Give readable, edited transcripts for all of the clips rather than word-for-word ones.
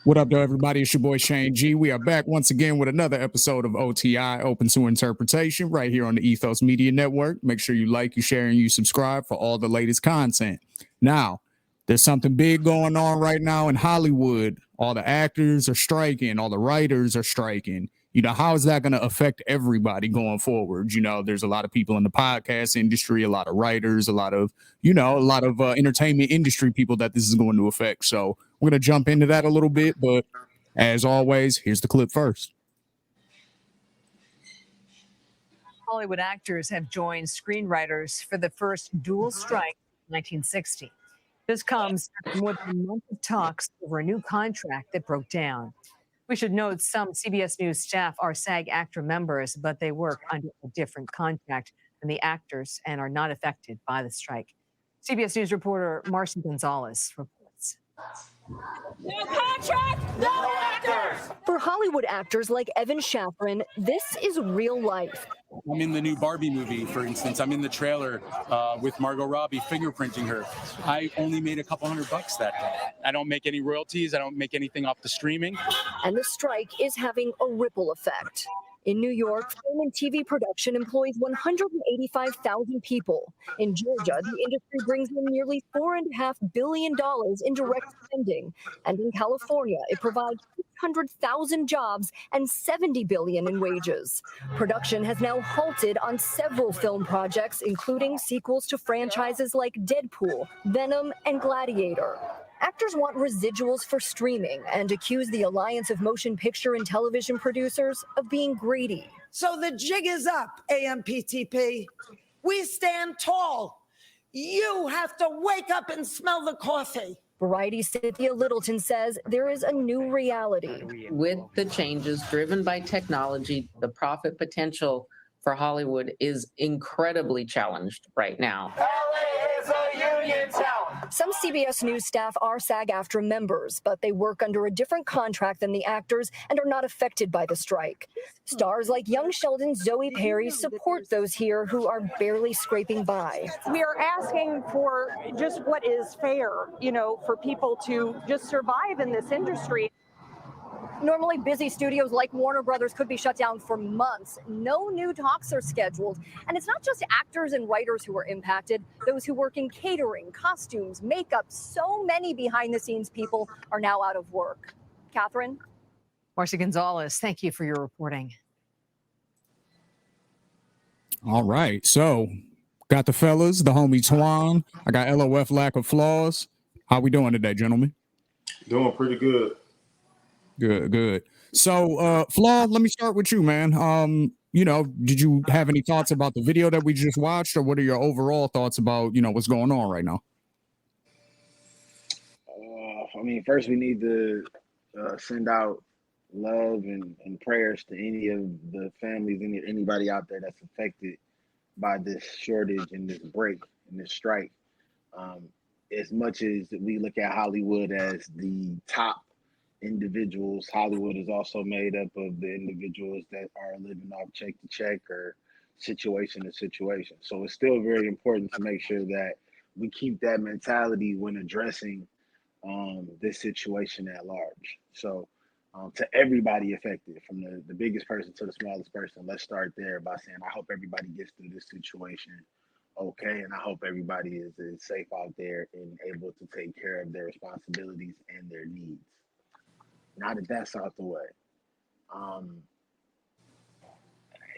What up, though, everybody? It's your boy Shane G. We are back once again with another episode of OTI, Open to Interpretation, right here on the Ethos Media Network. Make sure you like, you share, and you subscribe for all the latest content. Now, there's something big going on right now in Hollywood. All the actors are striking, all the writers are striking. You know, how is that going to affect everybody going forward? You know, there's a lot of people in the podcast industry, a lot of writers, a lot of entertainment industry people that this is going to affect. So we're going to jump into that a little bit. But as always, here's the clip first. Hollywood actors have joined screenwriters for the first dual strike in 1960. This comes after more than a month of talks over a new contract that broke down. We should note some CBS News staff are SAG-AFTRA members, but they work under a different contract than the actors and are not affected by the strike. CBS News reporter Marcy Gonzalez reports. No contract, no actors! For Hollywood actors like Evan Shafran, this is real life. I'm in the new Barbie movie, for instance. I'm in the trailer with Margot Robbie fingerprinting her. I only made a couple $100 that day. I don't make any royalties. I don't make anything off the streaming. And the strike is having a ripple effect. In New York, film and TV production employs 185,000 people. In Georgia, the industry brings in nearly $4.5 billion in direct spending. And in California, it provides 600,000 jobs and $70 billion in wages. Production has now halted on several film projects, including sequels to franchises like Deadpool, Venom, and Gladiator. Actors want residuals for streaming and accuse the Alliance of Motion Picture and Television Producers of being greedy. So the jig is up, AMPTP. We stand tall. You have to wake up and smell the coffee. Variety's Cynthia Littleton says there is a new reality. With the changes driven by technology, the profit potential for Hollywood is incredibly challenged right now. LA is a union town. Some CBS News staff are SAG-AFTRA members, but they work under a different contract than the actors and are not affected by the strike. Stars like young Sheldon Zoe Perry support those here who are barely scraping by. We are asking for just what is fair, for people to just survive in this industry. Normally busy studios like Warner Brothers could be shut down for months. No new talks are scheduled. And it's not just actors and writers who are impacted. Those who work in catering, costumes, makeup, so many behind-the-scenes people are now out of work. Catherine? Marcy Gonzalez, thank you for your reporting. All right. So got the fellas, the homie Twan. I got LOF Lack of Flaws. How we doing today, gentlemen? Doing pretty good. Good. So, Flaw, let me start with you, man. Did you have any thoughts about the video that we just watched, or what are your overall thoughts about, what's going on right now? First we need to send out love and prayers to any of the families, anybody out there that's affected by this shortage and this break and this strike. As much as we look at Hollywood as the top individuals, Hollywood is also made up of the individuals that are living off check to check or situation to situation. So it's still very important to make sure that we keep that mentality when addressing this situation at large. So to everybody affected, from the biggest person to the smallest person, let's start there by saying, I hope everybody gets through this situation okay, and I hope everybody is safe out there and able to take care of their responsibilities and their needs. Now that that's out the way,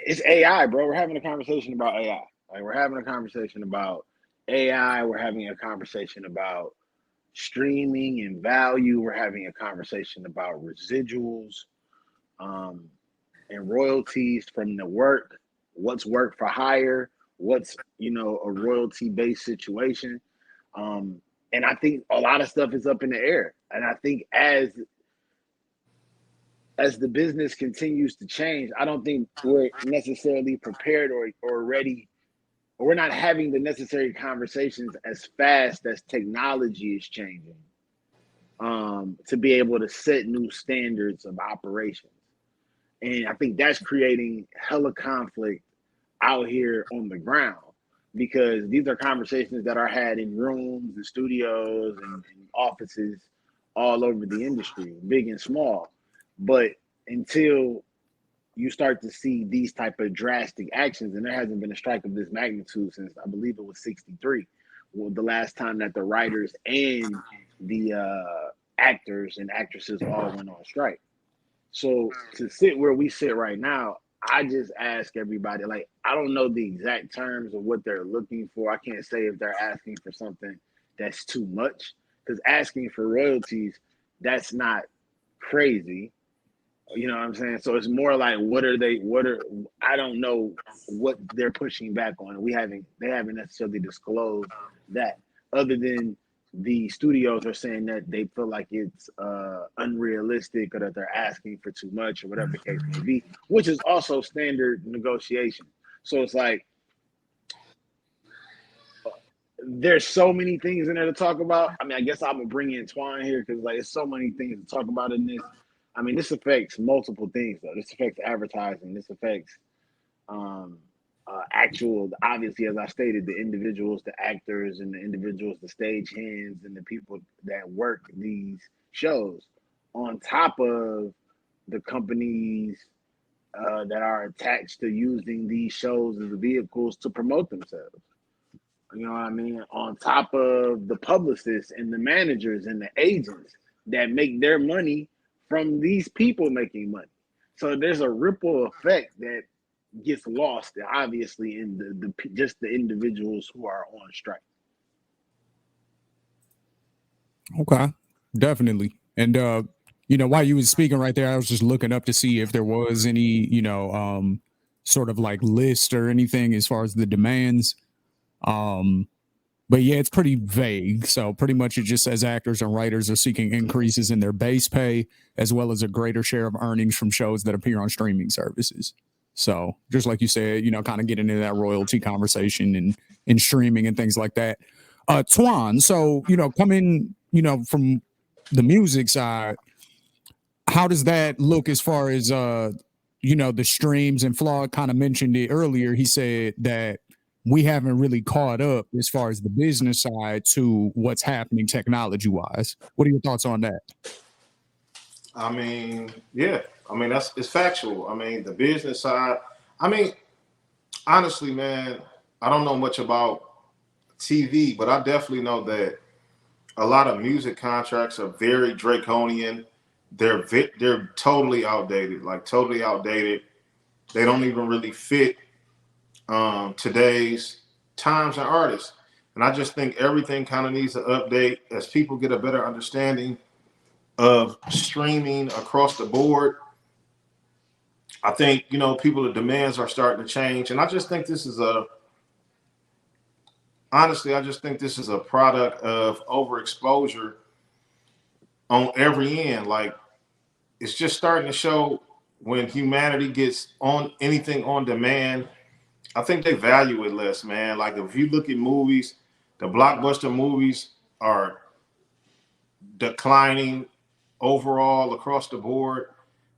it's AI, bro. We're having a conversation about AI. We're having a conversation about AI. We're having a conversation about streaming and value. We're having a conversation about residuals and royalties from the work. What's work for hire? What's a royalty-based situation? And I think a lot of stuff is up in the air. And I think as the business continues to change, I don't think we're necessarily prepared or ready, or we're not having the necessary conversations as fast as technology is changing to be able to set new standards of operations. And I think that's creating hella conflict out here on the ground, because these are conversations that are had in rooms and studios and offices all over the industry, big and small. But until you start to see these type of drastic actions, and there hasn't been a strike of this magnitude since I believe it was '63, well, the last time that the writers and the actors and actresses all went on strike. So to sit where we sit right now, I just ask everybody, like, I don't know the exact terms of what they're looking for. I can't say if they're asking for something that's too much, because asking for royalties, that's not crazy. You know what I'm saying? So it's more like, I don't know what they're pushing back on. They haven't necessarily disclosed that, other than the studios are saying that they feel like it's unrealistic, or that they're asking for too much, or whatever the case may be, which is also standard negotiation. So it's like, there's so many things in there to talk about. I mean, I guess I'm gonna bring in Twine here because like there's so many things to talk about in this. I mean, this affects multiple things though. This affects advertising. This affects actual, obviously, as I stated, the individuals, the actors, and the individuals, the stage hands, and the people that work these shows, on top of the companies that are attached to using these shows as vehicles to promote themselves. You know what I mean? On top of the publicists and the managers and the agents that make their money from these people making money. So there's a ripple effect that gets lost, obviously, in the just the individuals who are on strike. Okay, definitely. And while you was speaking right there, I was just looking up to see if there was any, sort of like list or anything as far as the demands. But yeah, it's pretty vague. So pretty much it just says actors and writers are seeking increases in their base pay as well as a greater share of earnings from shows that appear on streaming services. So just like you said, kind of get into that royalty conversation and streaming and things like that. Twan, so coming, from the music side, how does that look as far as the streams? And Flaw kind of mentioned it earlier. He said that we haven't really caught up as far as the business side to what's happening technology wise. What are your thoughts on that? I mean, yeah. I mean, it's factual. I mean, the business side. I mean, honestly, man, I don't know much about TV, but I definitely know that a lot of music contracts are very draconian. They're totally outdated, like totally outdated. They don't even really fit today's times and artists. And I just think everything kind of needs to update as people get a better understanding of streaming across the board. I think, the demands are starting to change. And I just think this is honestly, I just think this is a product of overexposure on every end. Like, it's just starting to show when humanity gets on anything on demand. I think they value it less, man. Like, if you look at movies, the blockbuster movies are declining overall across the board.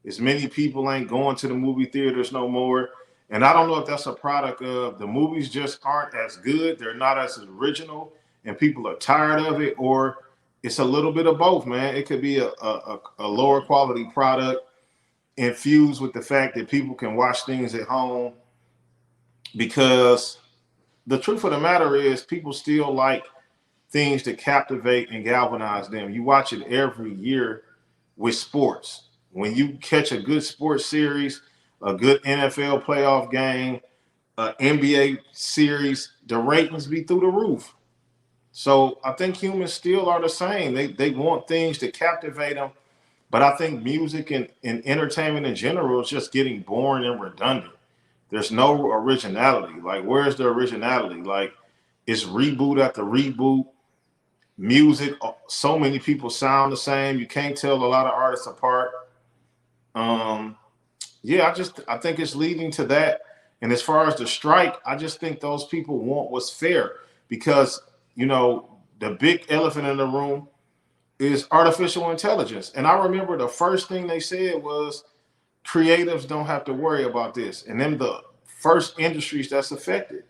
As many people ain't going to the movie theaters no more. And I don't know if that's a product of the movies just aren't as good. They're not as original and people are tired of it, or it's a little bit of both, man. It could be a lower quality product infused with the fact that people can watch things at home, because the truth of the matter is people still like things to captivate and galvanize them. You watch it every year with sports. When you catch a good sports series, a good NFL playoff game, an NBA series, the ratings be through the roof. So I think humans still are the same. They want things to captivate them. But I think music and entertainment in general is just getting boring and redundant. There's no originality. Like, where's the originality? Like, it's reboot after reboot. Music, so many people sound the same. You can't tell a lot of artists apart. I think it's leading to that. And as far as the strike, I just think those people want what's fair, because, the big elephant in the room is artificial intelligence. And I remember the first thing they said was creatives don't have to worry about this. And then the first industries that's affected,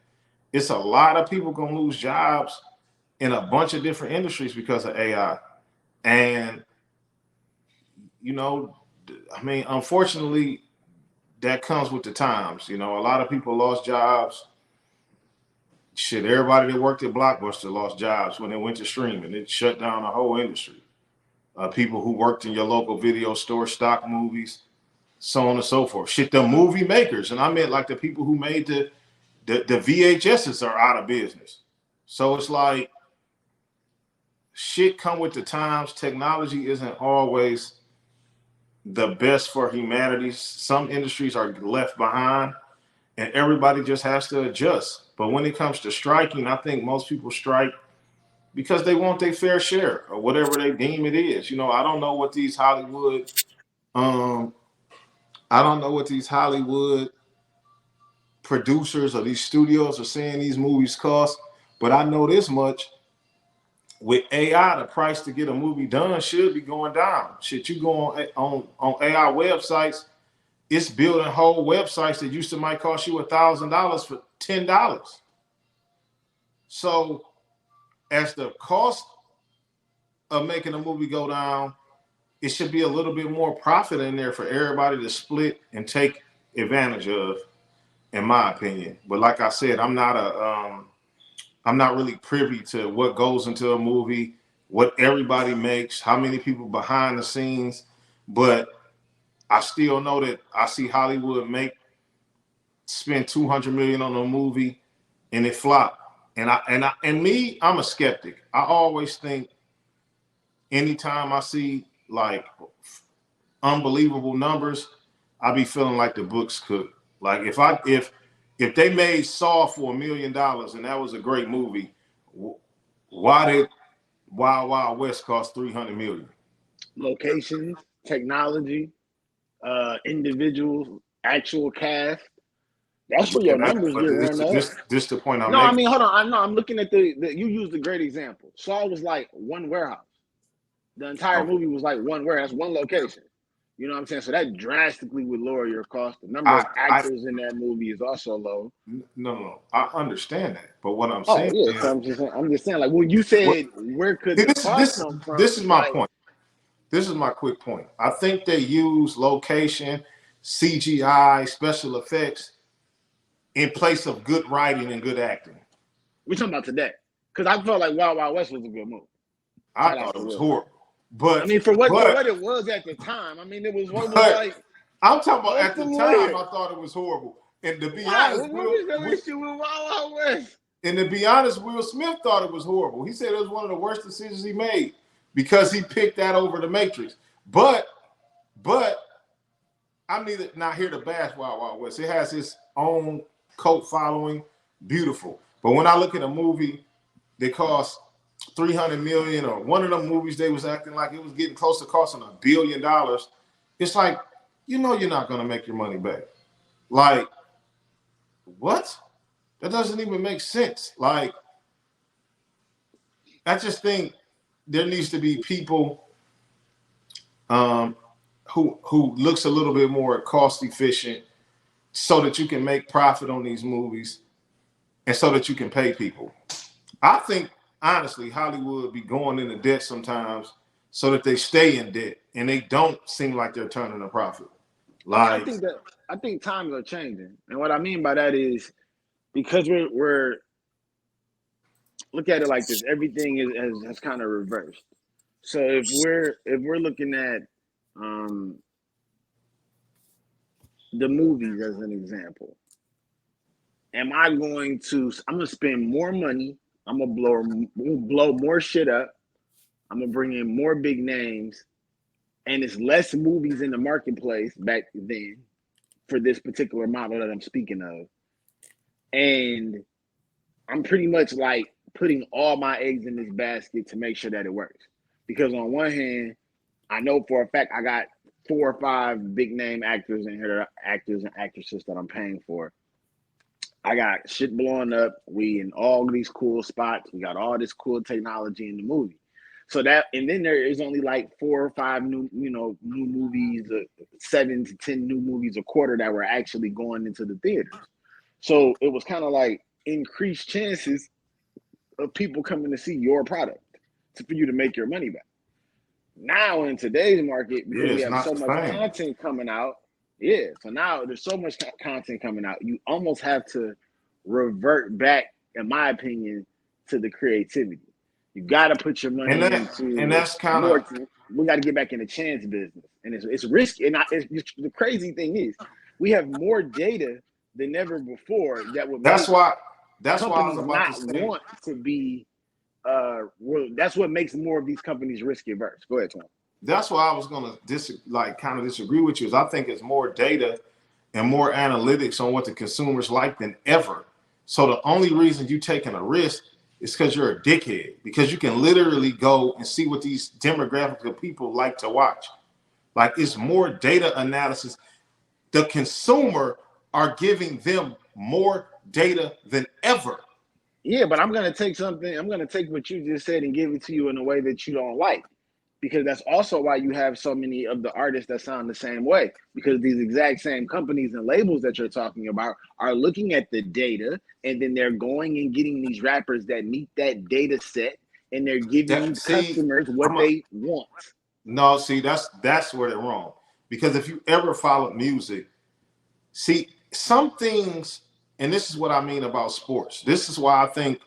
it's a lot of people gonna lose jobs in a bunch of different industries because of AI. And you know, I mean, unfortunately, that comes with the times. You know, a lot of people lost jobs. Shit, everybody that worked at Blockbuster lost jobs when they went to streaming. It shut down the whole industry. People who worked in your local video store, stock movies, so on and so forth. Shit, the movie makers, and I meant like the people who made the VHSs are out of business. So it's like shit come with the times. Technology isn't always the best for humanity. Some industries are left behind, and everybody just has to adjust. But when it comes to striking, I think most people strike because they want their fair share or whatever they deem it is. You know, I don't know what these Hollywood, I don't know what these Hollywood producers or these studios are saying these movies cost, but I know this much. With AI, the price to get a movie done should be going down. Shit, you go on AI websites, it's building whole websites that used to might cost you $1,000 for $10. So as the cost of making a movie go down, it should be a little bit more profit in there for everybody to split and take advantage of, in my opinion. But like I said, I'm not really privy to what goes into a movie, what everybody makes, how many people behind the scenes. But I still know that I see Hollywood spend $200 million on a movie and it flop. And I'm a skeptic. I always think anytime I see like unbelievable numbers, I be feeling like the books could. Like if they made Saw for $1 million and that was a great movie, why did Wild Wild West cost $300 million? Locations, technology, individuals, actual cast. That's where your numbers get run up. This the point I'm No, making. I mean, hold on. I'm looking at you used a great example. Saw was like one warehouse. The entire movie was like one warehouse, one location. You know what I'm saying? So that drastically would lower your cost. The number of actors in that movie is also low. No. I understand that. But what I'm Oh saying yeah, is, so I'm just saying, like when you said where could the cost come from? This is my point. This is my quick point. I think they use location, CGI, special effects in place of good writing and good acting. We're talking about today. Because I felt like Wild Wild West was a good movie. I thought it was horrible. But I mean, for what it was at the time, I mean, it was like. I'm talking about at the time, I thought it was horrible. And to be honest, Will Smith thought it was horrible. He said it was one of the worst decisions he made because he picked that over The Matrix. But I'm not here to bash Wild Wild West. It has its own cult following, beautiful. But when I look at a movie that costs $300 million, or one of them movies they was acting like it was getting close to costing $1 billion, it's like, you're not going to make your money back. Like, what? That doesn't even make sense. Like, I just think there needs to be people who looks a little bit more cost efficient so that you can make profit on these movies and so that you can pay people. I think, honestly, Hollywood be going into debt sometimes so that they stay in debt and they don't seem like they're turning a profit. Like, I think times are changing. And what I mean by that is because we're look at it like this, everything has kind of reversed. So if we're looking at the movies as an example, I'm going to spend more money, I'm gonna blow more shit up, I'm gonna bring in more big names, and it's less movies in the marketplace back then for this particular model that I'm speaking of. And I'm pretty much like putting all my eggs in this basket to make sure that it works. Because on one hand, I know for a fact I got 4 or 5 big name actors in here, actors and actresses that I'm paying for. I got shit blowing up. We in all these cool spots. We got all this cool technology in the movie. So that, and then there is only like 4 or 5 new movies, 7 to 10 new movies a quarter that were actually going into the theaters. So it was kind of like increased chances of people coming to see your product for you to make your money back. Now in today's market, because Yeah, we it's have not so the much same. content coming out, yeah. So now there's so much content coming out, you almost have to revert back, in my opinion, to the creativity. You got to put your money And into that's kind more. of We got to get back in the chance business, and it's risky. And the crazy thing is, we have more data than ever before that would that's make why that's why I was companies about to not say. want to be. That's what makes more of these companies risk averse. Go ahead, Tom. That's why I was gonna kind of disagree with you. Is I think it's more data and more analytics on what the consumers like than ever. So the only reason you taking a risk is because you're a dickhead, because you can literally go and see what these demographics of people like to watch. Like, it's more data analysis. The consumer are giving them more data than ever. Yeah, but I'm gonna take something. I'm gonna take what you just said and give it to you in a way that you don't like, because that's also why you have so many of the artists that sound the same way. Because these exact same companies and labels that you're talking about are looking at the data, and then they're going and getting these rappers that meet that data set, and they're giving That these see, customers what they want. no, see, that's where they're wrong. Because if you ever followed music, see, some things, and this is what I mean about sports. This is why I think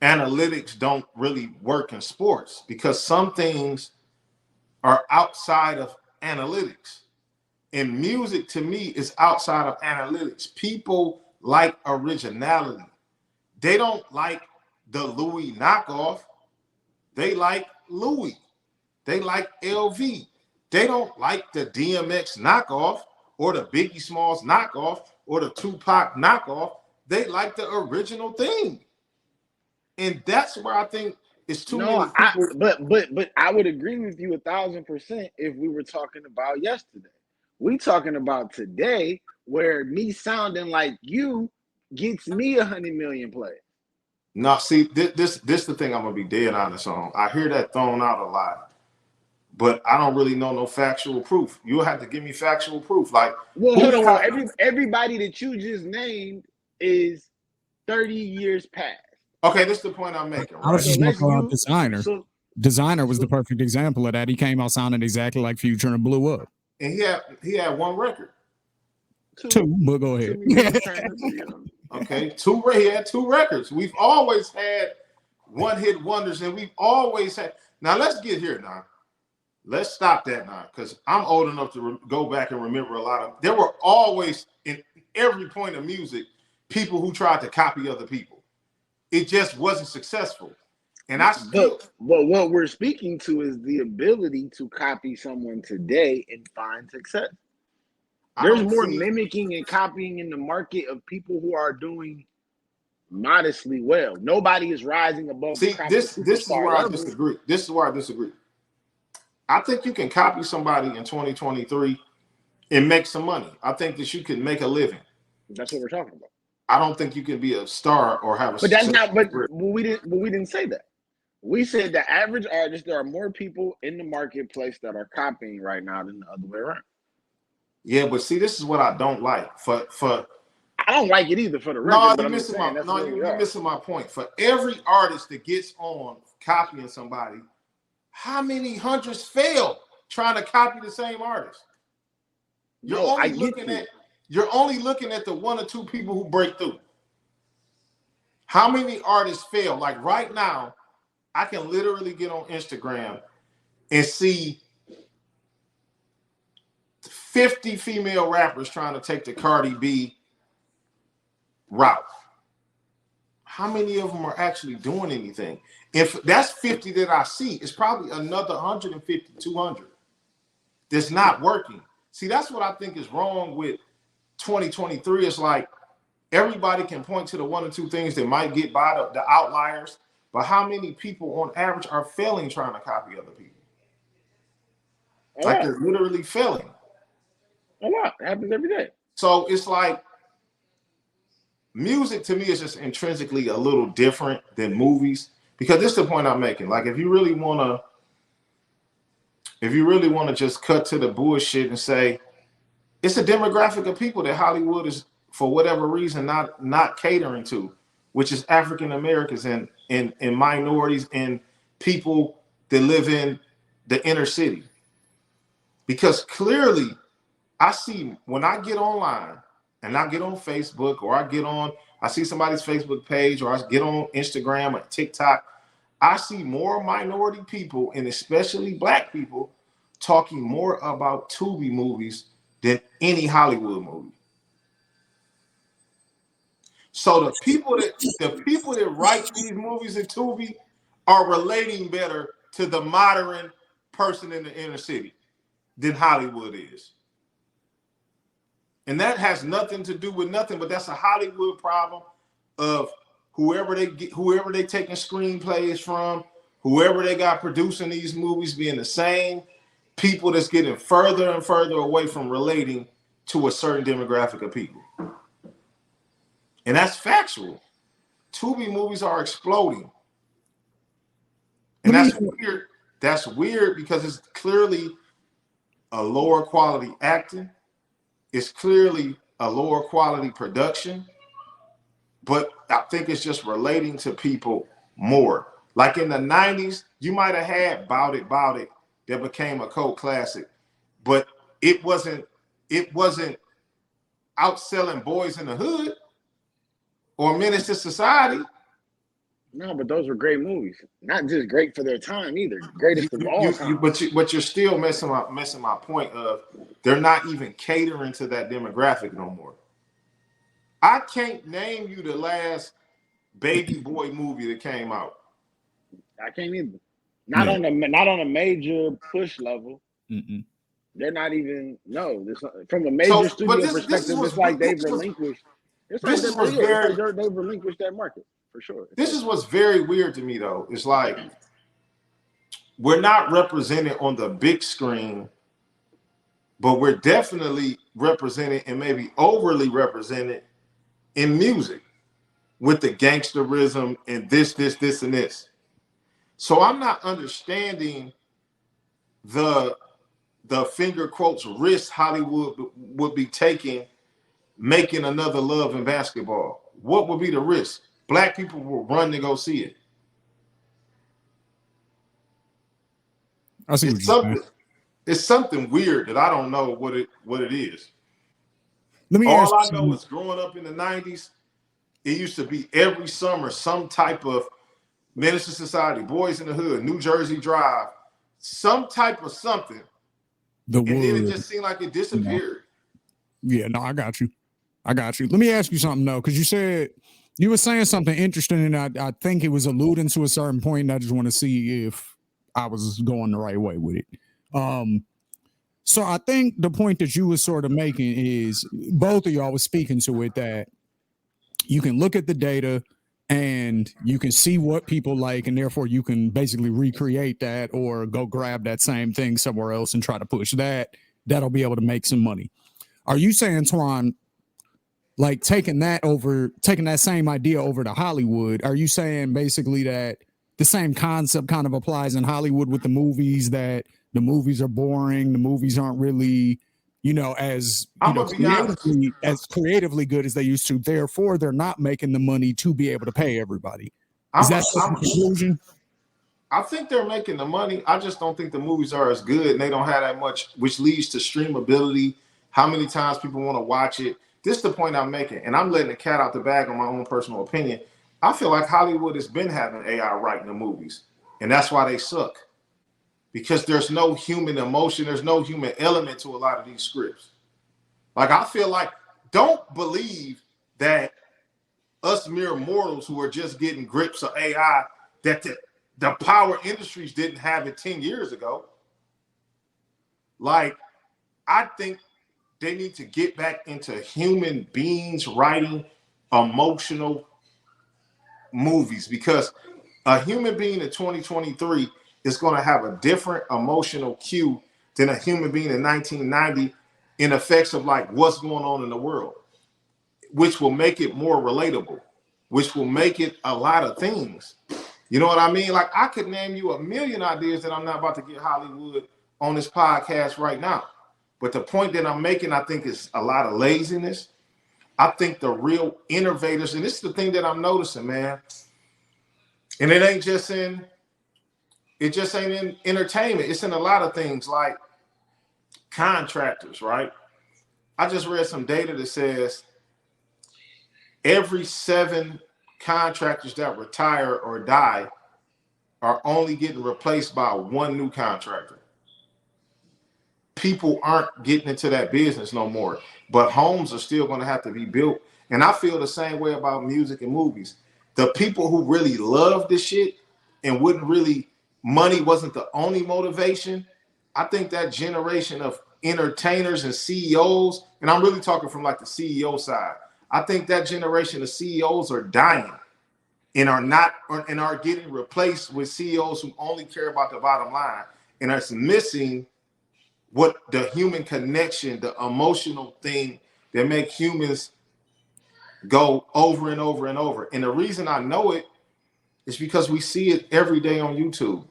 analytics don't really work in sports, because some things are outside of analytics. And music, to me, is outside of analytics. People like originality. They don't like the Louis knockoff. They like Louis. They like LV. They don't like the DMX knockoff or the Biggie Smalls knockoff or the Tupac knockoff. They like the original thing. And that's where I think it's too many No, people. but I would agree with you 1,000% if we were talking about yesterday. We talking about today, where me sounding like you gets me 100 million plays. No, see, this the thing I'm gonna be dead honest on. I hear that thrown out a lot, but I don't really know no factual proof. You'll have to give me factual proof. Like, Well, hold who's on. Well, copying? everybody that you just named is 30 years past. Okay, this is the point I'm making, I was right? So just going to let's throw out use Designer. so Designer was the so perfect example of that. He came out sounding exactly like Future and blew up. And he had one record. Two, but go to ahead. me when you turn this, you know. Okay, he had two records. We've always had one hit wonders, and we've always had. Now let's get here now. Let's stop that now, because I'm old enough to go back and remember a lot of. There were always, in every point of music, people who tried to copy other people. It just wasn't successful, and I still. But what we're speaking to is the ability to copy someone today and find success. I There's don't more see. mimicking and copying in the market of people who are doing modestly well. Nobody is rising above the See, crop of the this is superstar where I level. disagree. This is where I disagree. I think you can copy somebody in 2023 and make some money. I think that you can make a living. That's what we're talking about. I don't think you can be a star or have a But that's successful not. But career. we didn't say that. We said the average artist. There are more people in the marketplace that are copying right now than the other way around. Yeah, but see, this is what I don't like. For I don't like it either for the no, record, but you're I'm just missing saying my that's no, where we you're are. missing my point. For every artist that gets on copying somebody, how many hundreds fail trying to copy the same artist? No, I get you. You're only looking at the one or two people who break through. How many artists fail? Like right now, I can literally get on Instagram and see 50 female rappers trying to take the Cardi B route. How many of them are actually doing anything? If that's 50 that I see, it's probably another 150, 200 that's not working. See, that's what I think is wrong with 2023. It's like everybody can point to the one or two things that might get by the outliers, but how many people on average are failing trying to copy other people? Like they're literally failing. A lot. It happens every day. So it's like music to me is just intrinsically a little different than movies, because this is the point I'm making. Like if you really want to just cut to the bullshit and say it's a demographic of people that Hollywood is, for whatever reason, not catering to, which is African Americans and minorities and people that live in the inner city. Because clearly, I see when I get online and I get on Facebook or I see somebody's Facebook page or I get on Instagram or TikTok, I see more minority people and especially black people talking more about Tubi movies than any Hollywood movie. So the people that write these movies in Tubi are relating better to the modern person in the inner city than Hollywood is. And that has nothing to do with nothing, but that's a Hollywood problem of whoever they taking screenplays from, whoever they got producing these movies being the same people that's getting further and further away from relating to a certain demographic of people. And that's factual. Tubi movies are exploding. And that's weird. That's weird because it's clearly a lower quality acting. It's clearly a lower quality production. But I think it's just relating to people more. Like in the 90s, you might have had Bout It that became a cult classic. But it wasn't outselling Boys in the Hood or Menace to Society. No, but those were great movies. Not just great for their time either. Greatest of all time. But you're still missing my point of they're not even catering to that demographic no more. I can't name you the last baby boy movie that came out. I can't either. Not on a major push level. Mm-mm. They're not even from a major studio perspective. It's like they've relinquished. They've relinquished that market for sure. This is what's very weird to me though. It's like we're not represented on the big screen, but we're definitely represented and maybe overly represented in music with the gangsterism and this, and this. So I'm not understanding the finger quotes risk Hollywood would be taking making another Love and Basketball. What would be the risk? Black people will run to go see it. I see it's something weird that I don't know what it is. All I know is growing up in the 90s, it used to be every summer some type of Menace to Society, Boys in the Hood, New Jersey Drive, some type of something. And then it just seemed like it disappeared. Yeah, no, I got you. Let me ask you something though, because you were saying something interesting, and I think it was alluding to a certain point, and I just want to see if I was going the right way with it. So I think the point that you were sort of making is both of y'all was speaking to it, that you can look at the data and you can see what people like, and therefore you can basically recreate that or go grab that same thing somewhere else and try to push that. That'll be able to make some money. Are you saying, Twan, like taking that same idea over to Hollywood? Are you saying basically that the same concept kind of applies in Hollywood with the movies, that the movies are boring, the movies aren't really, as creatively good as they used to, therefore they're not making the money to be able to pay everybody? Is that the conclusion? I think they're making the money. I just don't think the movies are as good and they don't have that much, which leads to streamability, how many times people want to watch it. This is the point I'm making, and I'm letting the cat out the bag on my own personal opinion. I feel like Hollywood has been having AI writing the movies, and that's why they suck. Because there's no human emotion, there's no human element to a lot of these scripts. Like, I feel like, don't believe that us mere mortals who are just getting grips of AI, that the power industries didn't have it 10 years ago. Like, I think they need to get back into human beings writing emotional movies, because a human being in 2023 is going to have a different emotional cue than a human being in 1990 in effects of like what's going on in the world, which will make it more relatable, which will make it a lot of things. You know what I mean? Like, I could name you a million ideas that I'm not about to get Hollywood on this podcast right now. But the point that I'm making, I think, is a lot of laziness. I think the real innovators, and this is the thing that I'm noticing, man, and it ain't just in It just ain't in entertainment. It's in a lot of things like contractors, right? I just read some data that says every 7 contractors that retire or die are only getting replaced by 1 new contractor. People aren't getting into that business no more, but homes are still going to have to be built. And I feel the same way about music and movies. The people who really love this shit and wouldn't really, money wasn't the only motivation. I think that generation of entertainers and CEOs, and I'm really talking from like the CEO side, I think that generation of CEOs are dying and are getting replaced with CEOs who only care about the bottom line and are missing what the human connection, the emotional thing that makes humans go over and over and over. And the reason I know it is because we see it every day on YouTube.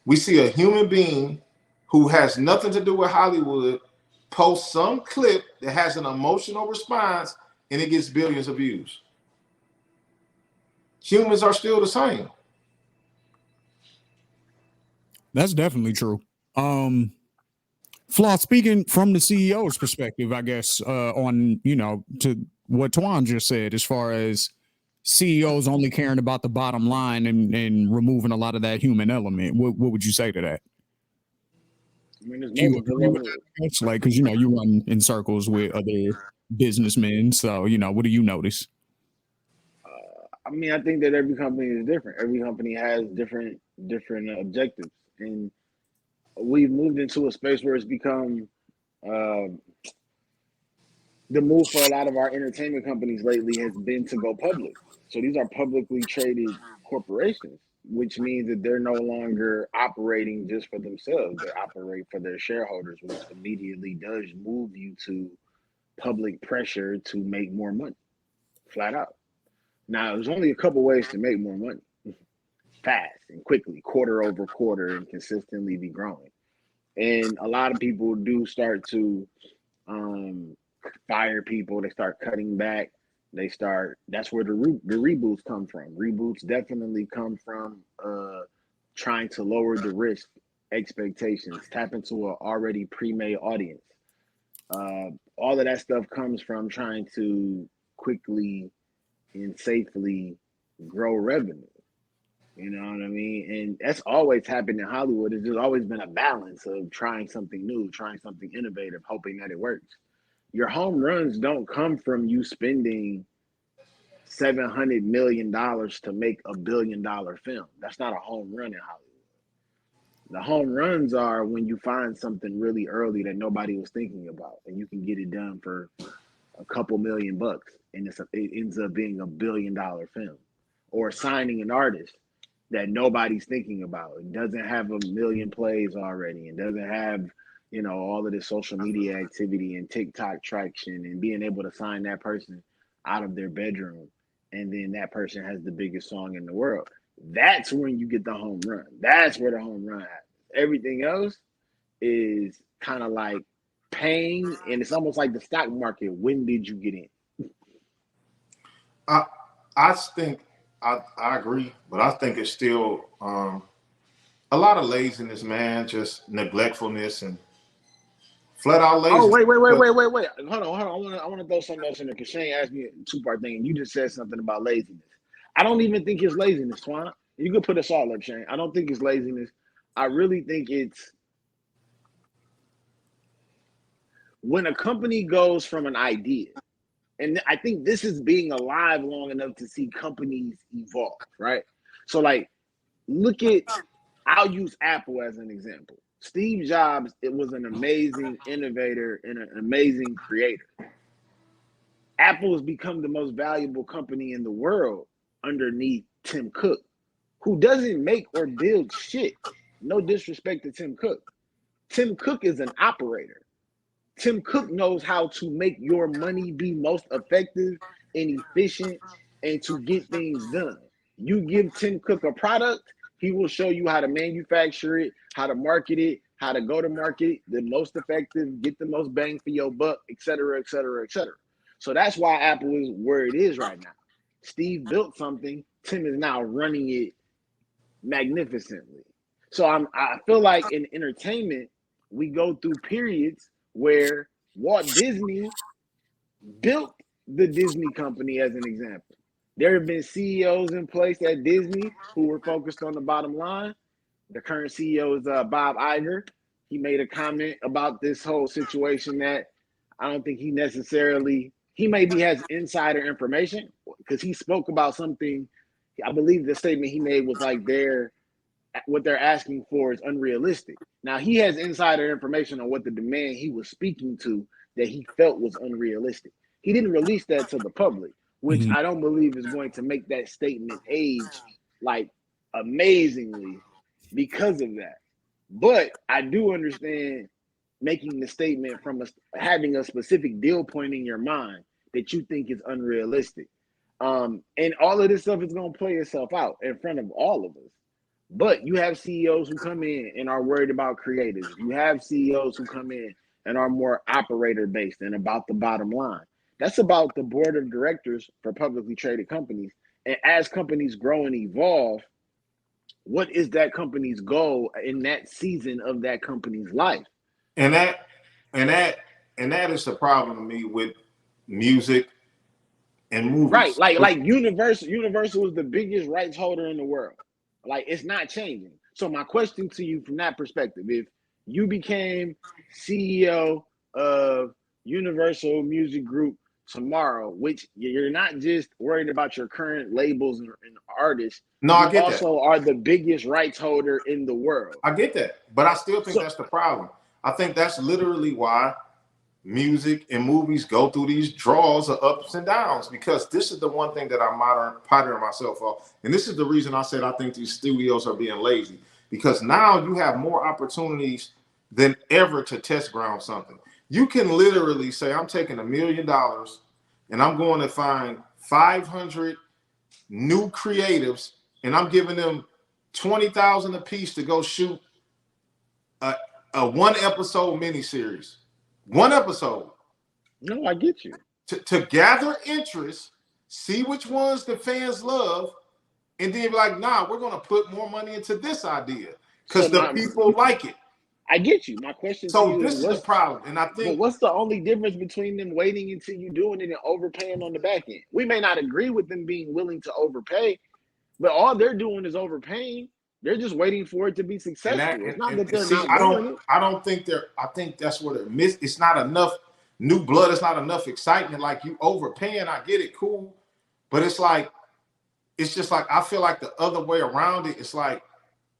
We see a human being who has nothing to do with Hollywood post some clip that has an emotional response and it gets billions of views. Humans are still the same. That's definitely true. Flaw, speaking from the CEO's perspective, I guess, on, to what Twan just said, as far as CEOs only caring about the bottom line and removing a lot of that human element, what would you say to that? I mean, there's Do you multiple agree with that? It's like, because, you run in circles with other businessmen. So, what do you notice? I mean, I think that every company is different. Every company has different objectives, and we've moved into a space where it's become the move for a lot of our entertainment companies lately has been to go public. So these are publicly traded corporations, which means that they're no longer operating just for themselves. They operate for their shareholders, which immediately does move you to public pressure to make more money, flat out. Now, there's only a couple ways to make more money fast and quickly, quarter over quarter, and consistently be growing. And a lot of people do start to fire people. They start cutting back. That's where the reboots come from. Reboots definitely come from trying to lower the risk expectations, tap into an already pre-made audience. All of that stuff comes from trying to quickly and safely grow revenue. You know what I mean? And that's always happened in Hollywood. It's just always been a balance of trying something new, trying something innovative, hoping that it works. Your home runs don't come from you spending $700 million to make $1 billion film. That's not a home run in Hollywood. The home runs are when you find something really early that nobody was thinking about, and you can get it done for a couple $1,000,000, and it ends up being $1 billion film. Or signing an artist that nobody's thinking about. It doesn't have 1,000,000 plays already, and doesn't have, all of this social media activity and TikTok traction, and being able to sign that person out of their bedroom, and then that person has the biggest song in the world. That's when you get the home run. That's where the home run happens. Everything else is kind of like paying, and it's almost like the stock market. When did you get in? I think I agree, but I think it's still a lot of laziness, man, just neglectfulness and flat out laziness. Oh, wait. Hold on. I want to throw something else in there because Shane asked me a two-part thing, and you just said something about laziness. I don't even think it's laziness, Twan. You could put us all up, Shane. I don't think it's laziness. I really think it's when a company goes from an idea, and I think this is being alive long enough to see companies evolve, right? So, like, I'll use Apple as an example. Steve Jobs, it was an amazing innovator and an amazing creator. Apple has become the most valuable company in the world underneath Tim Cook, who doesn't make or build shit. No disrespect to Tim Cook. Tim Cook is an operator. Tim Cook knows how to make your money be most effective and efficient and to get things done. You give Tim Cook a product, he will show you how to manufacture it, how to market it, how to go to market, the most effective, get the most bang for your buck, et cetera, et cetera, et cetera. So that's why Apple is where it is right now. Steve built something. Tim is now running it magnificently. So I feel like in entertainment, we go through periods where Walt Disney built the Disney company as an example. There have been CEOs in place at Disney who were focused on the bottom line. The current CEO is Bob Iger. He made a comment about this whole situation that I don't think he necessarily, he maybe has insider information because he spoke about something. I believe the statement he made was like what they're asking for is unrealistic. Now he has insider information on what the demand he was speaking to that he felt was unrealistic. He didn't release that to the public, which Mhm. I don't believe is going to make that statement age like amazingly because of that. But I do understand making the statement from having a specific deal point in your mind that you think is unrealistic. And all of this stuff is going to play itself out in front of all of us. But you have CEOs who come in and are worried about creatives. You have CEOs who come in and are more operator based and about the bottom line. That's about the board of directors for publicly traded companies. And as companies grow and evolve, what is that company's goal in that season of that company's life? And that and that and that is the problem to me with music and movies. Right. Like Universal is the biggest rights holder in the world. Like it's not changing. So my question to you from that perspective, if you became CEO of Universal Music Group tomorrow, which you're not just worried about your current labels and artists, No, you I get that. also are the biggest rights holder in the world. I get that, but I still think that's the problem. I think that's literally why music and movies go through these draws of ups and downs, because this is the one thing that I'm pondering myself off. And this is the reason I said I think these studios are being lazy, because now you have more opportunities than ever to test ground something. You can literally say, I'm taking $1 million and I'm going to find 500 new creatives and I'm giving them 20,000 a piece to go shoot a 1-episode miniseries. 1 episode. No, I get you. To gather interest, see which ones the fans love, and then be like, nah, we're going to put more money into this idea because the people like it. I get you. My question so to you this is the problem. And I think, but what's the only difference between them waiting until you're doing it and overpaying on the back end? We may not agree with them being willing to overpay, but all they're doing is overpaying. They're just waiting for it to be successful. It's not that they're not doing it. I don't think they're. I think that's what it missed. It's not enough new blood. It's not enough excitement. Like you overpaying, I get it, cool, but it's like, it's just like I feel like the other way around it. It's like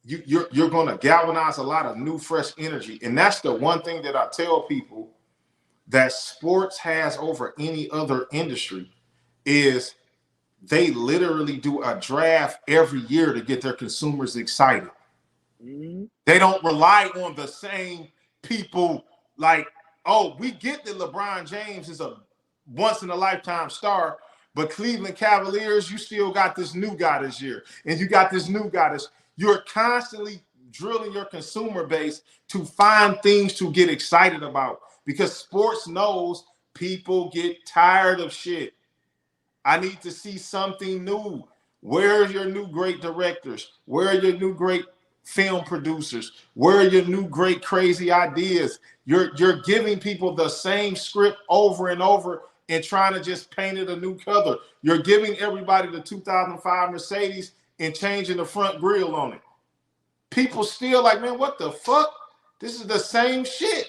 you're going to galvanize a lot of new, fresh energy, and that's the one thing that I tell people that sports has over any other industry is they literally do a draft every year to get their consumers excited. Mm-hmm. They don't rely on the same people. Like, oh, we get that LeBron James is a once-in-a-lifetime star, but Cleveland Cavaliers, you still got this new guy this year, and you got this new guy this. You're constantly drilling your consumer base to find things to get excited about, because sports knows people get tired of shit. I need to see something new. Where are your new great directors? Where are your new great film producers? Where are your new great crazy ideas? You're giving people the same script over and over and trying to just paint it a new color. You're giving everybody the 2005 Mercedes and changing the front grille on it. People still like, man, what the fuck? This is the same shit.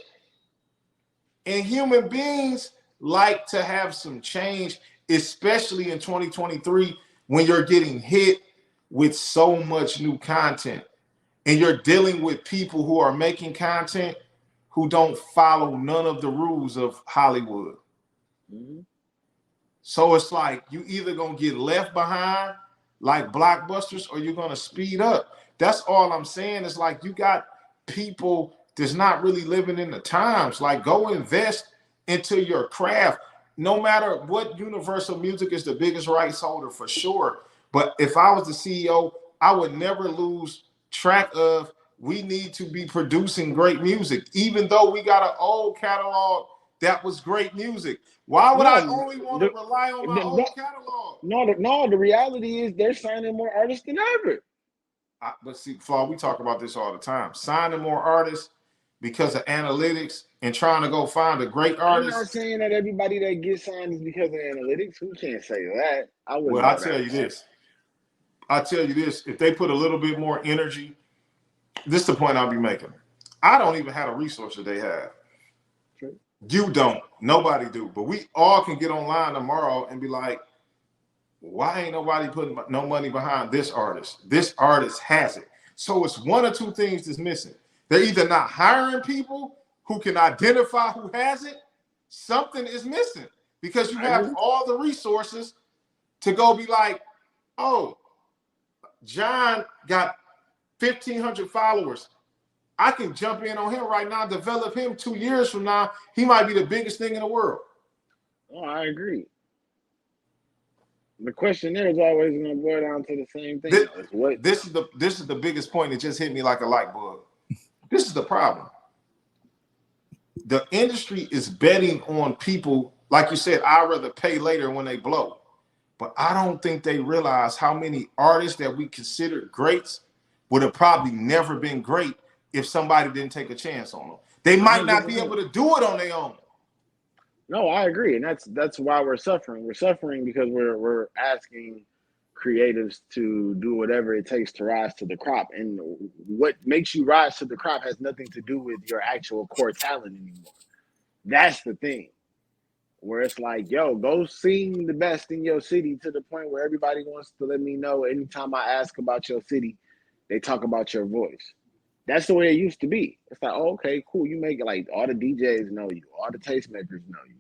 And human beings like to have some change, especially in 2023 when you're getting hit with so much new content and you're dealing with people who are making content who don't follow none of the rules of Hollywood. Mm-hmm. So it's like you either gonna get left behind like blockbusters or you're gonna speed up. That's all I'm saying. Is like you got people that's not really living in the times. Like go invest into your craft. No matter what, Universal Music is the biggest rights holder for sure. But if I was the CEO, I would never lose track of we need to be producing great music, even though we got an old catalog that was great music. Why would I only want to rely on my old catalog? No, the reality is they're signing more artists than ever. But see, Flaw, we talk about this all the time. Signing more artists because of analytics and trying to go find a great I'm not artist. saying that everybody that gets signed is because of analytics. We can't say that. I wouldn't Well, go I that tell you far. this. I tell you this. If they put a little bit more energy, this is the point I'll be making. I don't even have the resources they have. True. You don't. Nobody do. But we all can get online tomorrow and be like, why ain't nobody putting no money behind this artist? This artist has it. So it's one or two things that's missing. They're either not hiring people who can identify who has it. Something is missing because you have all the resources to go be like, oh, John got 1,500 followers. I can jump in on him right now, develop him 2 years from now. He might be the biggest thing in the world. Oh, I agree. The question there is always going to boil down to the same thing. This is the biggest point that just hit me like a light bulb. This is the problem. The industry is betting on people, like you said, I'd rather pay later when they blow. But I don't think they realize how many artists that we consider greats would have probably never been great if somebody didn't take a chance on them. They might not be able to do it on their own. No, I agree, and that's why we're suffering. We're suffering because we're asking creatives to do whatever it takes to rise to the crop, and what makes you rise to the crop has nothing to do with your actual core talent anymore. That's the thing, where it's like, yo, go sing the best in your city to the point where everybody wants to let me know. Anytime I ask about your city, they talk about your voice. That's the way it used to be. It's like, oh, okay, cool. You make it like all the DJs know you, all the tastemakers know you.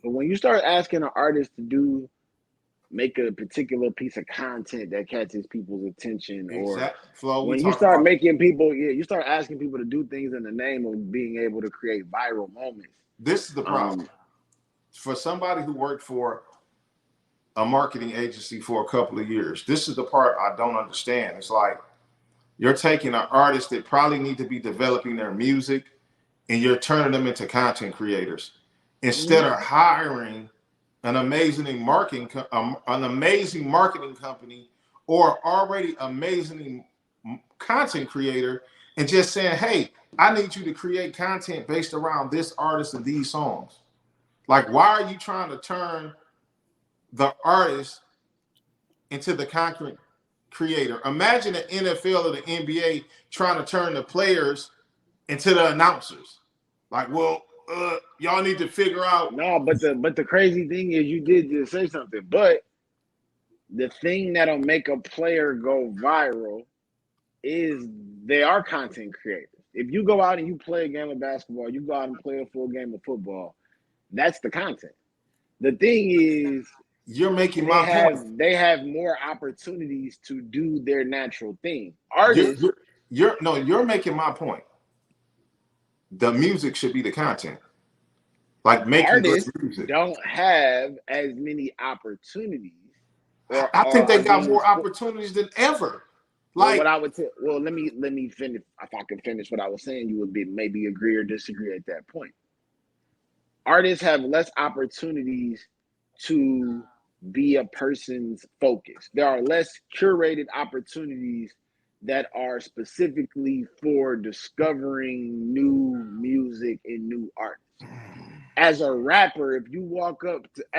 But when you start asking an artist to make a particular piece of content that catches people's attention, or when you start making people, you start asking people to do things in the name of being able to create viral moments. This is the problem. For somebody who worked for a marketing agency for a couple of years, this is the part I don't understand. It's like, you're taking an artist that probably need to be developing their music and you're turning them into content creators instead of hiring an amazing marketing company or already amazing content creator and just saying, hey, I need you to create content based around this artist and these songs. Like, why are you trying to turn the artist into the content creator? Imagine the NFL or the NBA trying to turn the players into the announcers. Like, well, y'all need to figure out. No, but the crazy thing is, you did just say something. But the thing that'll make a player go viral is they are content creators. If you go out and you play a game of basketball, you go out and play a full game of football, that's the content. The thing is, you're making my point. They have more opportunities to do their natural thing. Artists, you're making my point. The music should be the content. Like, making artists good music don't have as many opportunities. I think they got more opportunities than ever. Like, what I would tell, well, let me finish. If I could finish what I was saying, you would maybe agree or disagree at that point. Artists have less opportunities to be a person's focus. There are less curated opportunities that are specifically for discovering new music and new artists. As a rapper, if you walk up and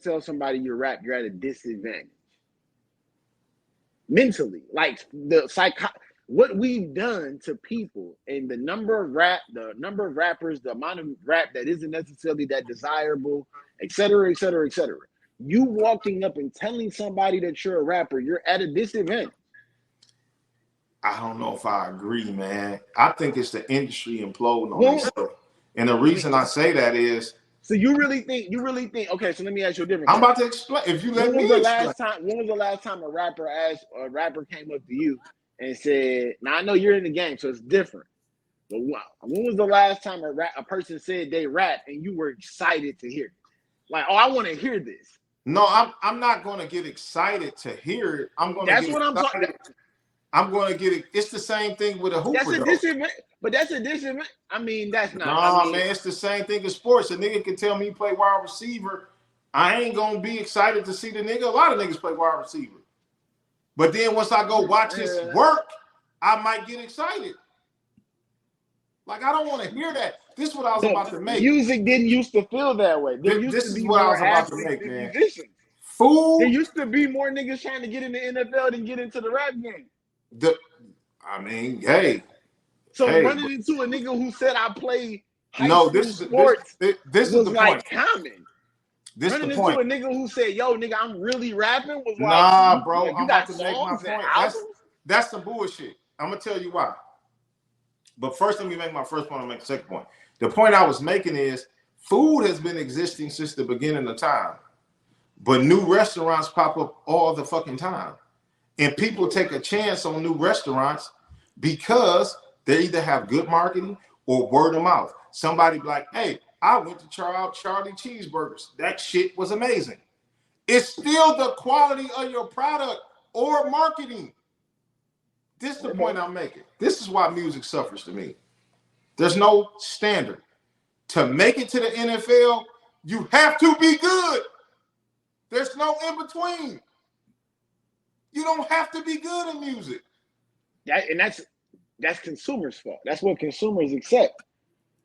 tell somebody you're rap, you're at a disadvantage. Mentally, like what we've done to people and the number of rappers, the amount of rap that isn't necessarily that desirable, et cetera, et cetera, et cetera. You walking up and telling somebody that you're a rapper, you're at a disadvantage. I don't know if I agree, man. I think it's the industry imploding on itself. And the reason I say that is, so you really think, okay, so let me ask you a different I'm question. about to explain. If you let me explain. When was the last time a rapper came up to you and said, now I know you're in the game, so it's different. But when was the last time a person said they rap and you were excited to hear it? Like, oh, I want to hear this. No, I'm not going to get excited to hear it. I'm going to get excited. I'm going to get it. It's the same thing with a hooper. That's a disadvantage. But that's a disadvantage. I mean, that's not. Nah, man, it's the same thing in sports. A nigga can tell me he play wide receiver. I ain't going to be excited to see the nigga. A lot of niggas play wide receiver. But then once I go watch his work, I might get excited. Like, I don't want to hear that. This is what I was about to make. Music didn't used to feel that way. There used This to is be what I more was about to athletes make, than man. musicians. Food. There used to be more niggas trying to get in the NFL than get into the rap game. I mean, hey. So running into a nigga who said I play high school sports this was is the like point. common. This Running the into point. a nigga who said, "Yo, nigga, I'm really rapping," was like, nah, bro. you I'm got about to make my songs and point. albums? That's some bullshit. I'm gonna tell you why. But first, let me make my first point. I'll make the second point. The point I was making is food has been existing since the beginning of time, but new restaurants pop up all the fucking time, and people take a chance on new restaurants because they either have good marketing or word of mouth. Somebody be like, "Hey, I went to try out Charlie Cheeseburgers. That shit was amazing." It's still the quality of your product or marketing. This is the point I'm making. This is why music suffers to me. There's no standard. To make it to the NFL, you have to be good. There's no in between. You don't have to be good in music. That's consumers' fault. That's what consumers accept.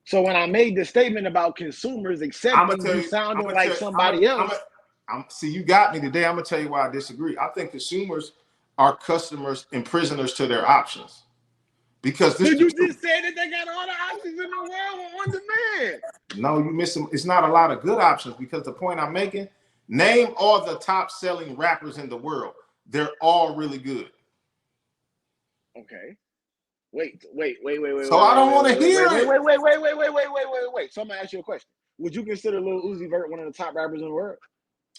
So when I made the statement about consumers accepting you sounding like somebody else. See, you got me today. I'm gonna tell you why I disagree. I think consumers are customers and prisoners to their options. Because this you just said that they got all the options in the world on demand. No, you miss them. It's not a lot of good options because the point I'm making, name all the top selling rappers in the world. They're all really good. Okay. Wait. So I don't want to hear it. Wait. So I'm gonna ask you a question. Would you consider Lil Uzi Vert one of the top rappers in the world?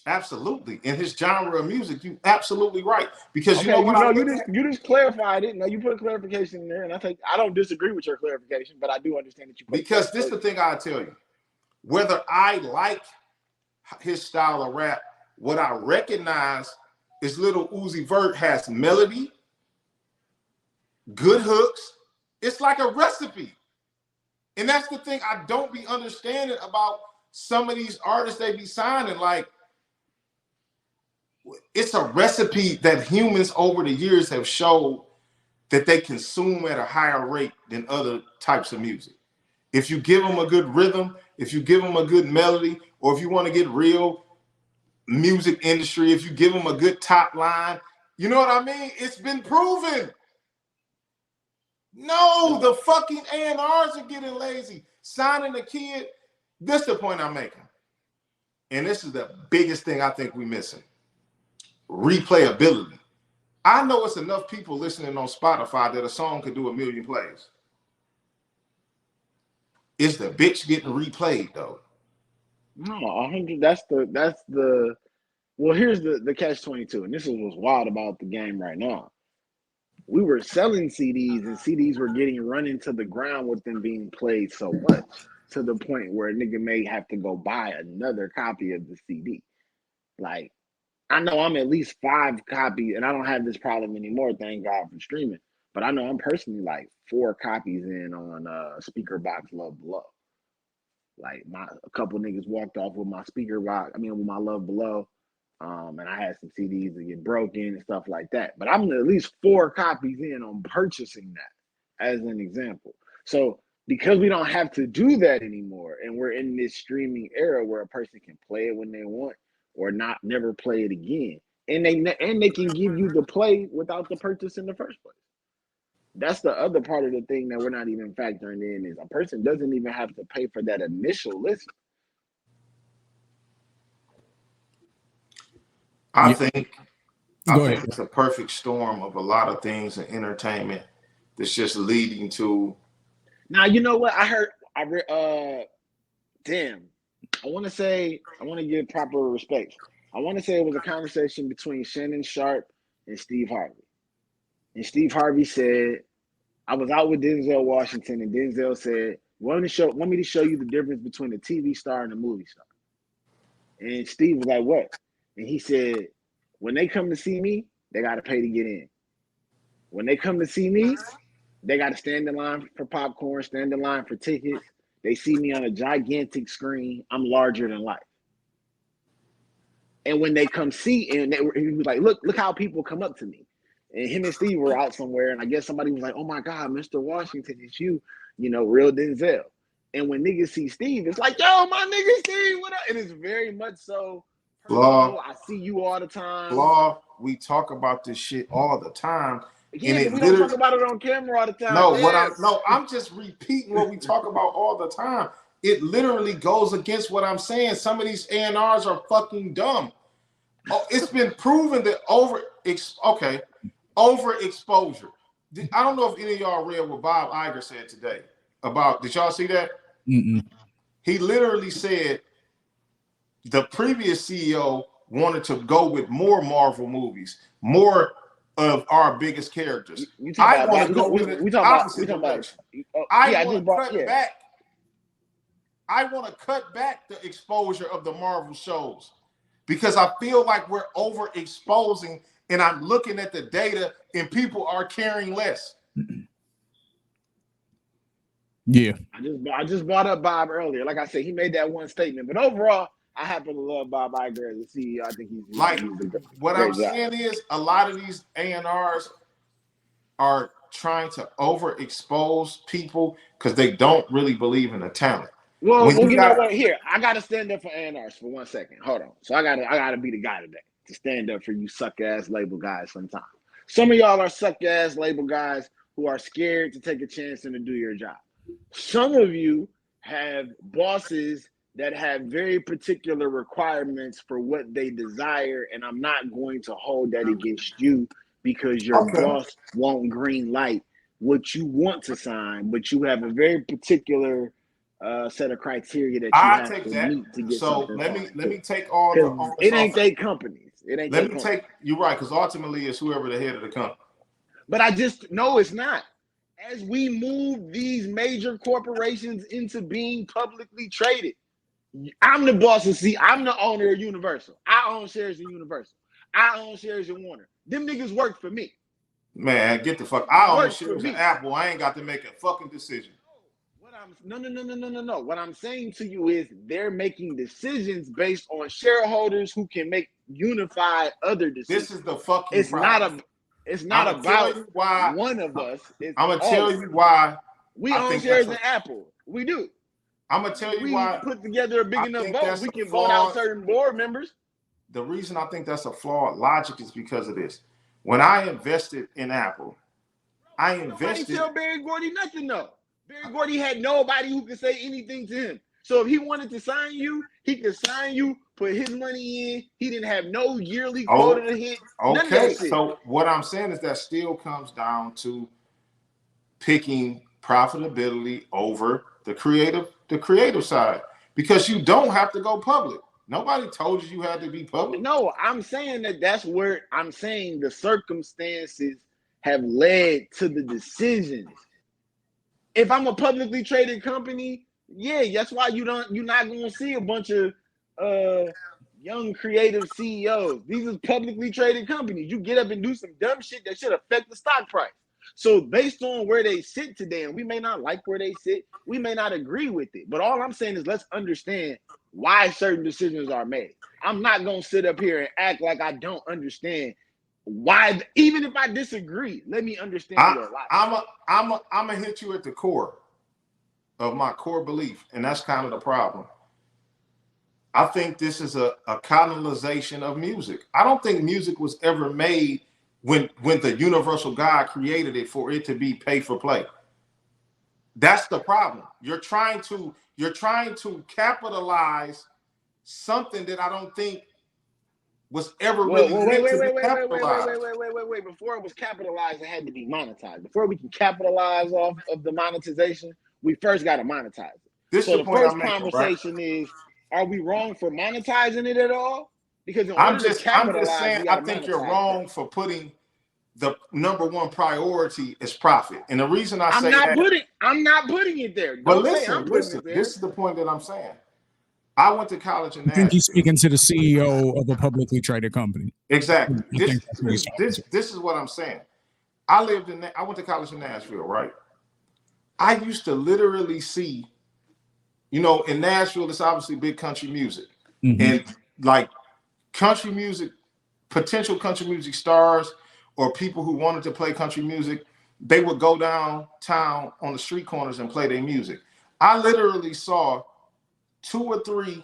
Absolutely. In his genre of music, you absolutely right. Because okay, you know what you just clarified it. No, you put a clarification in there, and I don't disagree with your clarification, but I do understand that you put because this is the thing I'll tell you. Whether I like his style of rap, what I recognize is Lil Uzi Vert has melody, good hooks. It's like a recipe. And that's the thing I don't be understanding about some of these artists they be signing. Like, it's a recipe that humans over the years have showed that they consume at a higher rate than other types of music. If you give them a good rhythm, if you give them a good melody, or if you want to get real music industry, if you give them a good top line, you know what I mean? It's been proven. No, the fucking A&Rs are getting lazy. Signing a kid, this is the point I'm making. And this is the biggest thing I think we're missing. Replayability. I know it's enough people listening on Spotify that a song could do 1 million plays. Is the bitch getting replayed though? No, 100. That's the. Well, here's the catch-22, and this is what's wild about the game right now. We were selling CDs, and CDs were getting run into the ground with them being played so much to the point where a nigga may have to go buy another copy of the CD. Like, I know I'm at least 5 copies, and I don't have this problem anymore, thank God for streaming. But I know I'm personally like 4 copies in on Speaker Box Love Below. Like a couple niggas walked off with my with my Love Below. And I had some CDs that get broken and stuff like that. But I'm at least 4 copies in on purchasing that as an example. So because we don't have to do that anymore, and we're in this streaming era where a person can play it when they want or never play it again, and they can give you the play without the purchase in the first place. That's the other part of the thing that we're not even factoring in is a person doesn't even have to pay for that initial listen. I think it's a perfect storm of a lot of things in entertainment that's just leading to. Now, you know what? I want to give proper respect. I want to say it was a conversation between Shannon Sharp and Steve Harvey. And Steve Harvey said, I was out with Denzel Washington, and Denzel said, want me to show you the difference between a TV star and a movie star. And Steve was like, what? And he said, when they come to see me, they got to pay to get in. When they come to see me, they got to stand in line for popcorn, stand in line for tickets. They see me on a gigantic screen. I'm larger than life. And when they come see, he was like, look how people come up to me. And him and Steve were out somewhere, and I guess somebody was like, "Oh my God, Mr. Washington, it's you, real Denzel." And when niggas see Steve, it's like, "Yo, my nigga Steve, what up?" And it's very much so personal. I see you all the time. We talk about this shit all the time. Yeah, but we don't talk about it on camera all the time. I'm just repeating what we talk about all the time. It literally goes against what I'm saying. Some of these A&Rs are fucking dumb. Oh, it's been proven that overexposure. I don't know if any of y'all read what Bob Iger said today about. Did y'all see that? Mm-mm. He literally said the previous CEO wanted to go with more Marvel movies, more of our biggest characters. I want to go with the opposite direction. I want to cut back the exposure of the Marvel shows because I feel like we're overexposing, and I'm looking at the data and people are caring less. Yeah. I just brought up Bob earlier. Like I said, he made that one statement. But overall, I happen to love Bob Iger as a CEO. I think he's what I'm saying is a lot of these A&Rs are trying to overexpose people because they don't really believe in the talent. Well, you know what? Here, I gotta stand up for A&Rs for 1 second. Hold on. So I gotta be the guy today to stand up for you suck ass label guys sometimes. Some of y'all are suck ass label guys who are scared to take a chance and to do your job. Some of you have bosses that have very particular requirements for what they desire, and I'm not going to hold that against you because your boss won't green light what you want to sign, but you have a very particular set of criteria that you have to meet to get something. Let me take all the. It ain't they companies. It ain't. Let me take. You're right, because ultimately it's whoever the head of the company. But I just know it's not. As we move these major corporations into being publicly traded, I'm the boss of I'm the owner of Universal. I own shares in Universal. I own shares in Warner. Them niggas work for me. Man, get the fuck. I own shares in Apple. I ain't got to make a fucking decision. No. What I'm saying to you is they're making decisions based on shareholders who can make unified other decisions. This is the fucking problem. It's not about why one of us. I'm gonna tell you why we own shares in Apple. We do. I'm gonna tell you why. We put together a big enough vote. We can vote out certain board members. The reason I think that's a flawed logic is because of this. When I invested in Apple, I invested. Nobody tell Barry Gordy nothing though. Barry Gordy had nobody who could say anything to him. So if he wanted to sign you, he could sign you, put his money in. He didn't have no yearly quota to hit. Okay, so what I'm saying is that still comes down to picking profitability over the creative side, because you don't have to go public. Nobody told you had to be public. No, I'm saying that's where I'm saying the circumstances have led to the decisions. If I'm a publicly traded company, yeah, that's why you're not going to see a bunch of young creative CEOs. These are publicly traded companies. You get up and do some dumb shit that should affect the stock price. So based on where they sit today, and we may not like where they sit, we may not agree with it. But all I'm saying is let's understand why certain decisions are made. I'm not going to sit up here and act like I don't understand why, even if I disagree. Let me understand your logic. I'm gonna hit you at the core of my core belief, and that's kind of the problem. I think this is a colonization of music. I don't think music was ever made when the universal God created it for it to be pay for play. That's the problem. You're trying to capitalize something that I don't think was ever really wait. Before it was capitalized, it had to be monetized. Before we can capitalize off of the monetization, we first got to monetize it. This so is the first conversation is: are we wrong for monetizing it at all? Because I'm just saying, I think you're wrong for putting the number one priority is profit. And the reason I'm not putting it there. But listen, this is the point that I'm saying. I went to college in Nashville. I think he's speaking to the CEO of a publicly traded company. Exactly. This is what I'm saying. I went to college in Nashville, right? I used to literally see, in Nashville, it's obviously big country music. Mm-hmm. And like country music, potential country music stars or people who wanted to play country music, they would go downtown on the street corners and play their music. I literally saw 2 or 3.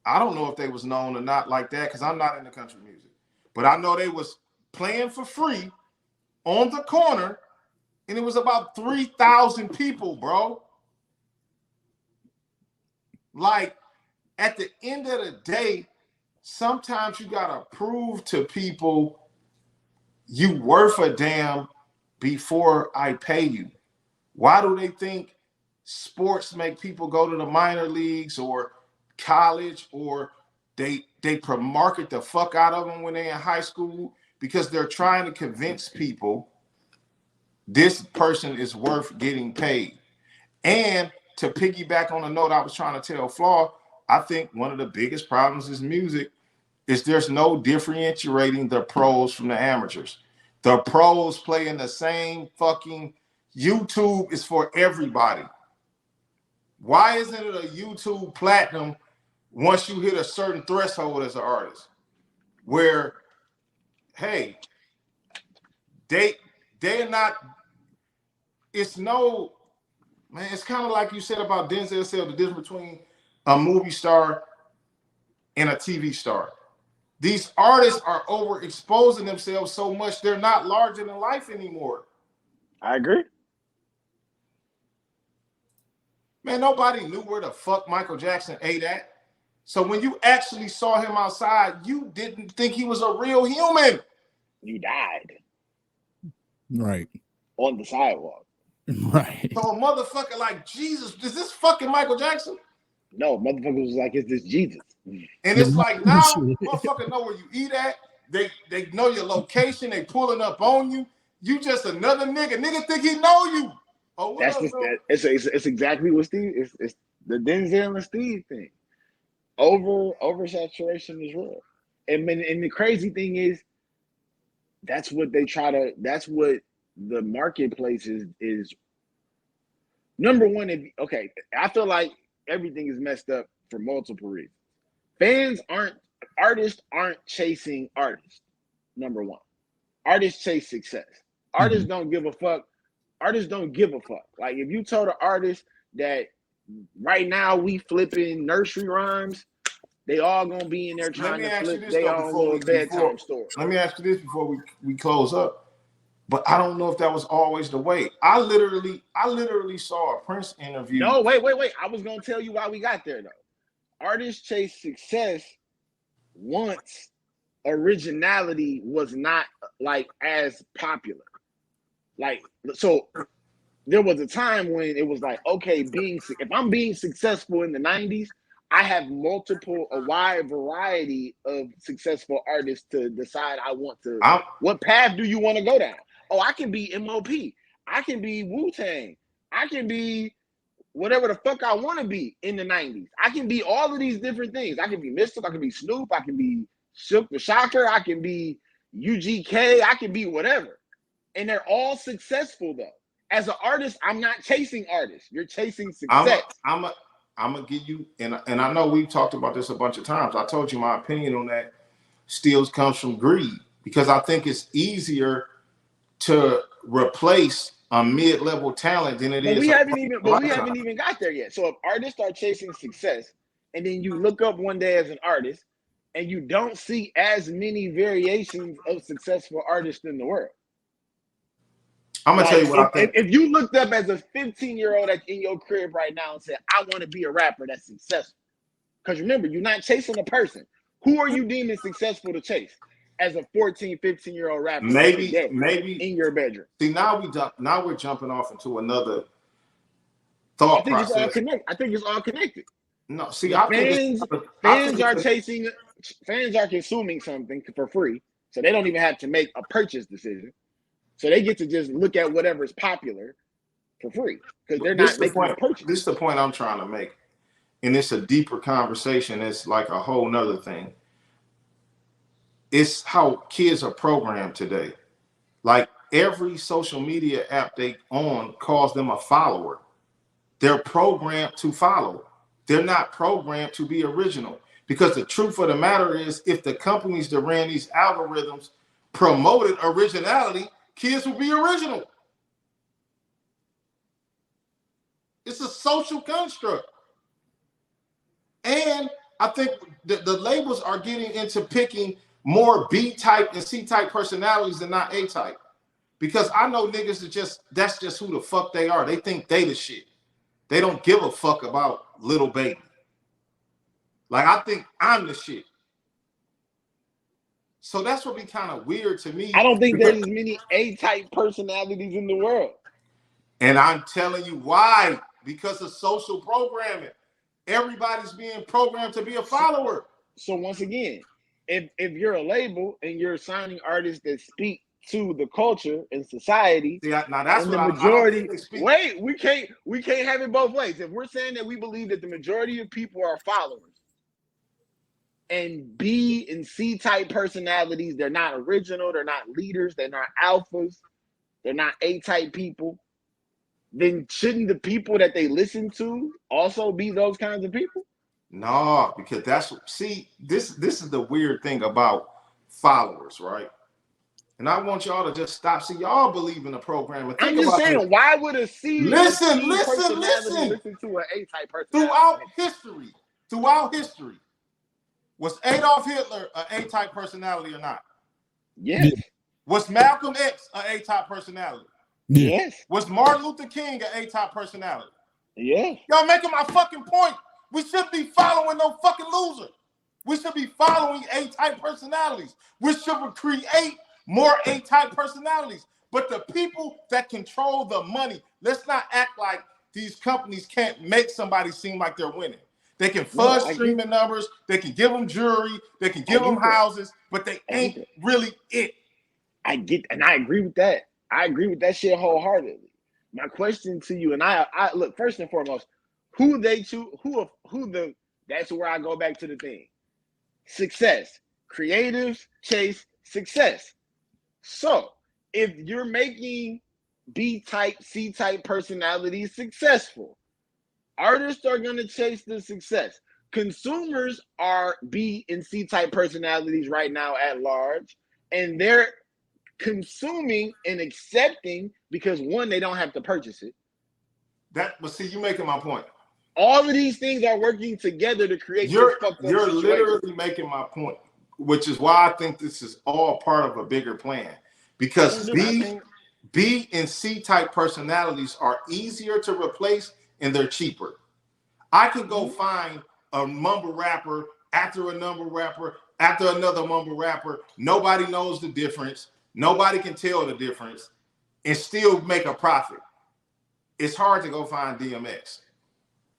I don't know if they was known or not like that because I'm not into country music, but I know they was playing for free on the corner, and it was about 3,000 people, bro. Like, at the end of the day, sometimes you gotta prove to people you worth a damn before I pay you. Why do they think sports make people go to the minor leagues or college, or they market the fuck out of them when they're in high school? Because they're trying to convince people this person is worth getting paid. And to piggyback on the note I was trying to tell Flaw, I think one of the biggest problems is music is there's no differentiating the pros from the amateurs. The pros play in the same fucking YouTube is for everybody. Why isn't it a YouTube platinum once you hit a certain threshold as an artist? Where, hey, they're not, it's no, man, it's kind of like you said about Denzel said, the difference between a movie star and a TV star. These artists are overexposing themselves so much, they're not larger than life anymore. I agree. Man, nobody knew where the fuck Michael Jackson ate at. So when you actually saw him outside, you didn't think he was a real human. You died. Right. On the sidewalk. Right. So a motherfucker like, Jesus, is this fucking Michael Jackson? No, motherfucker was like, is this Jesus? And it's like, now motherfucker know where you eat at. They know your location. They pulling up on you. You just another nigga. Nigga think he know you. Oh, what up, bro? It's exactly what Steve. It's the Denzel and Steve thing. Oversaturation is real. And the crazy thing is, that's what they try to. That's what the marketplace is. Number one, I feel like everything is messed up for multiple reasons. Artists aren't chasing artists. Number one, artists chase success. Artists don't give a fuck. Artists don't give a fuck. Like, if you told an artist that right now we flipping nursery rhymes, they all gonna be in there trying to flip their own little bedtime story. Let me ask you this before we close up. But I don't know if that was always the way. I literally saw a Prince interview. No, wait. I was gonna tell you why we got there though. Artists chase success once originality was not like as popular. Like, so there was a time when it was like, okay, if I'm being successful in the 90s, I have a wide variety of successful artists to decide what path do you want to go down? Oh, I can be MOP. I can be Wu-Tang. I can be whatever the fuck I want to be in the 90s. I can be all of these different things. I can be Mystic. I can be Snoop. I can be Silk the Shocker. I can be UGK. I can be whatever. And they're all successful though. As an artist, I'm not chasing artists. You're chasing success. I'm gonna give you, and I know we've talked about this a bunch of times. I told you my opinion on that. Still comes from greed, because I think it's easier to replace a mid-level talent than it is. We haven't even got there yet. So if artists are chasing success, and then you look up one day as an artist, and you don't see as many variations of successful artists in the world. I'm gonna tell you what I think. If you looked up as a 15-year-old that's in your crib right now and said, I want to be a rapper that's successful. Because remember, you're not chasing a person. Who are you deeming successful to chase as a 14, 15-year-old rapper? Maybe in your bedroom. See, now we're jumping off into another thought process. I think it's all connected. No, see, fans are consuming something for free, so they don't even have to make a purchase decision. So they get to just look at whatever's popular for free because they're not making a purchase. This is the point I'm trying to make. And it's a deeper conversation. It's like a whole nother thing. It's how kids are programmed today. Like, every social media app they own calls them a follower. They're programmed to follow. They're not programmed to be original. Because the truth of the matter is, if the companies that ran these algorithms promoted originality, kids will be original. It's a social construct. And I think the labels are getting into picking more B-type and C-type personalities than not A-type. Because I know niggas that's just who the fuck they are. They think they the shit. They don't give a fuck about Little Baby. Like, I think I'm the shit. So that's what be kind of weird to me. I don't think there's as many A-type personalities in the world. And I'm telling you why. Because of social programming. Everybody's being programmed to be a follower. So once again, if you're a label and you're signing artists that speak to the culture and society, now that's and what the majority. Wait, we can't have it both ways. If we're saying that we believe that the majority of people are followers, and B and C type personalities, they're not original, they're not leaders, they're not alphas, they're not A type people, then shouldn't the people that they listen to also be those kinds of people? No, because this is the weird thing about followers, right? And I want y'all to just stop. See, y'all believe in the program. And I'm just saying, why would a C listen listen to an A type personality? Throughout history, was Adolf Hitler an A-type personality or not? Yes. Was Malcolm X an A-type personality? Yes. Was Martin Luther King an A-type personality? Yes. Y'all making my fucking point. We shouldn't be following no fucking loser. We should be following A-type personalities. We should create more A-type personalities. But the people that control the money, let's not act like these companies can't make somebody seem like they're winning. They can fudge streaming numbers. They can give them jewelry. They can give them houses, but they ain't really it. I agree with that. I agree with that shit wholeheartedly. My question to you, and I look, first and foremost, that's where I go back to the thing. Success. Creatives chase success. So if you're making B-type, C-type personalities successful, artists are going to chase the success. Consumers are B and C-type personalities right now at large, and they're consuming and accepting because, one, they don't have to purchase it. But see, you're making my point. All of these things are working together to create You're literally making my point, which is why I think this is all part of a bigger plan. Because B and C-type personalities are easier to replace and they're cheaper. I can go find a mumble rapper after a mumble rapper after another mumble rapper. Nobody knows the difference. Nobody can tell the difference and still make a profit. It's hard to go find DMX.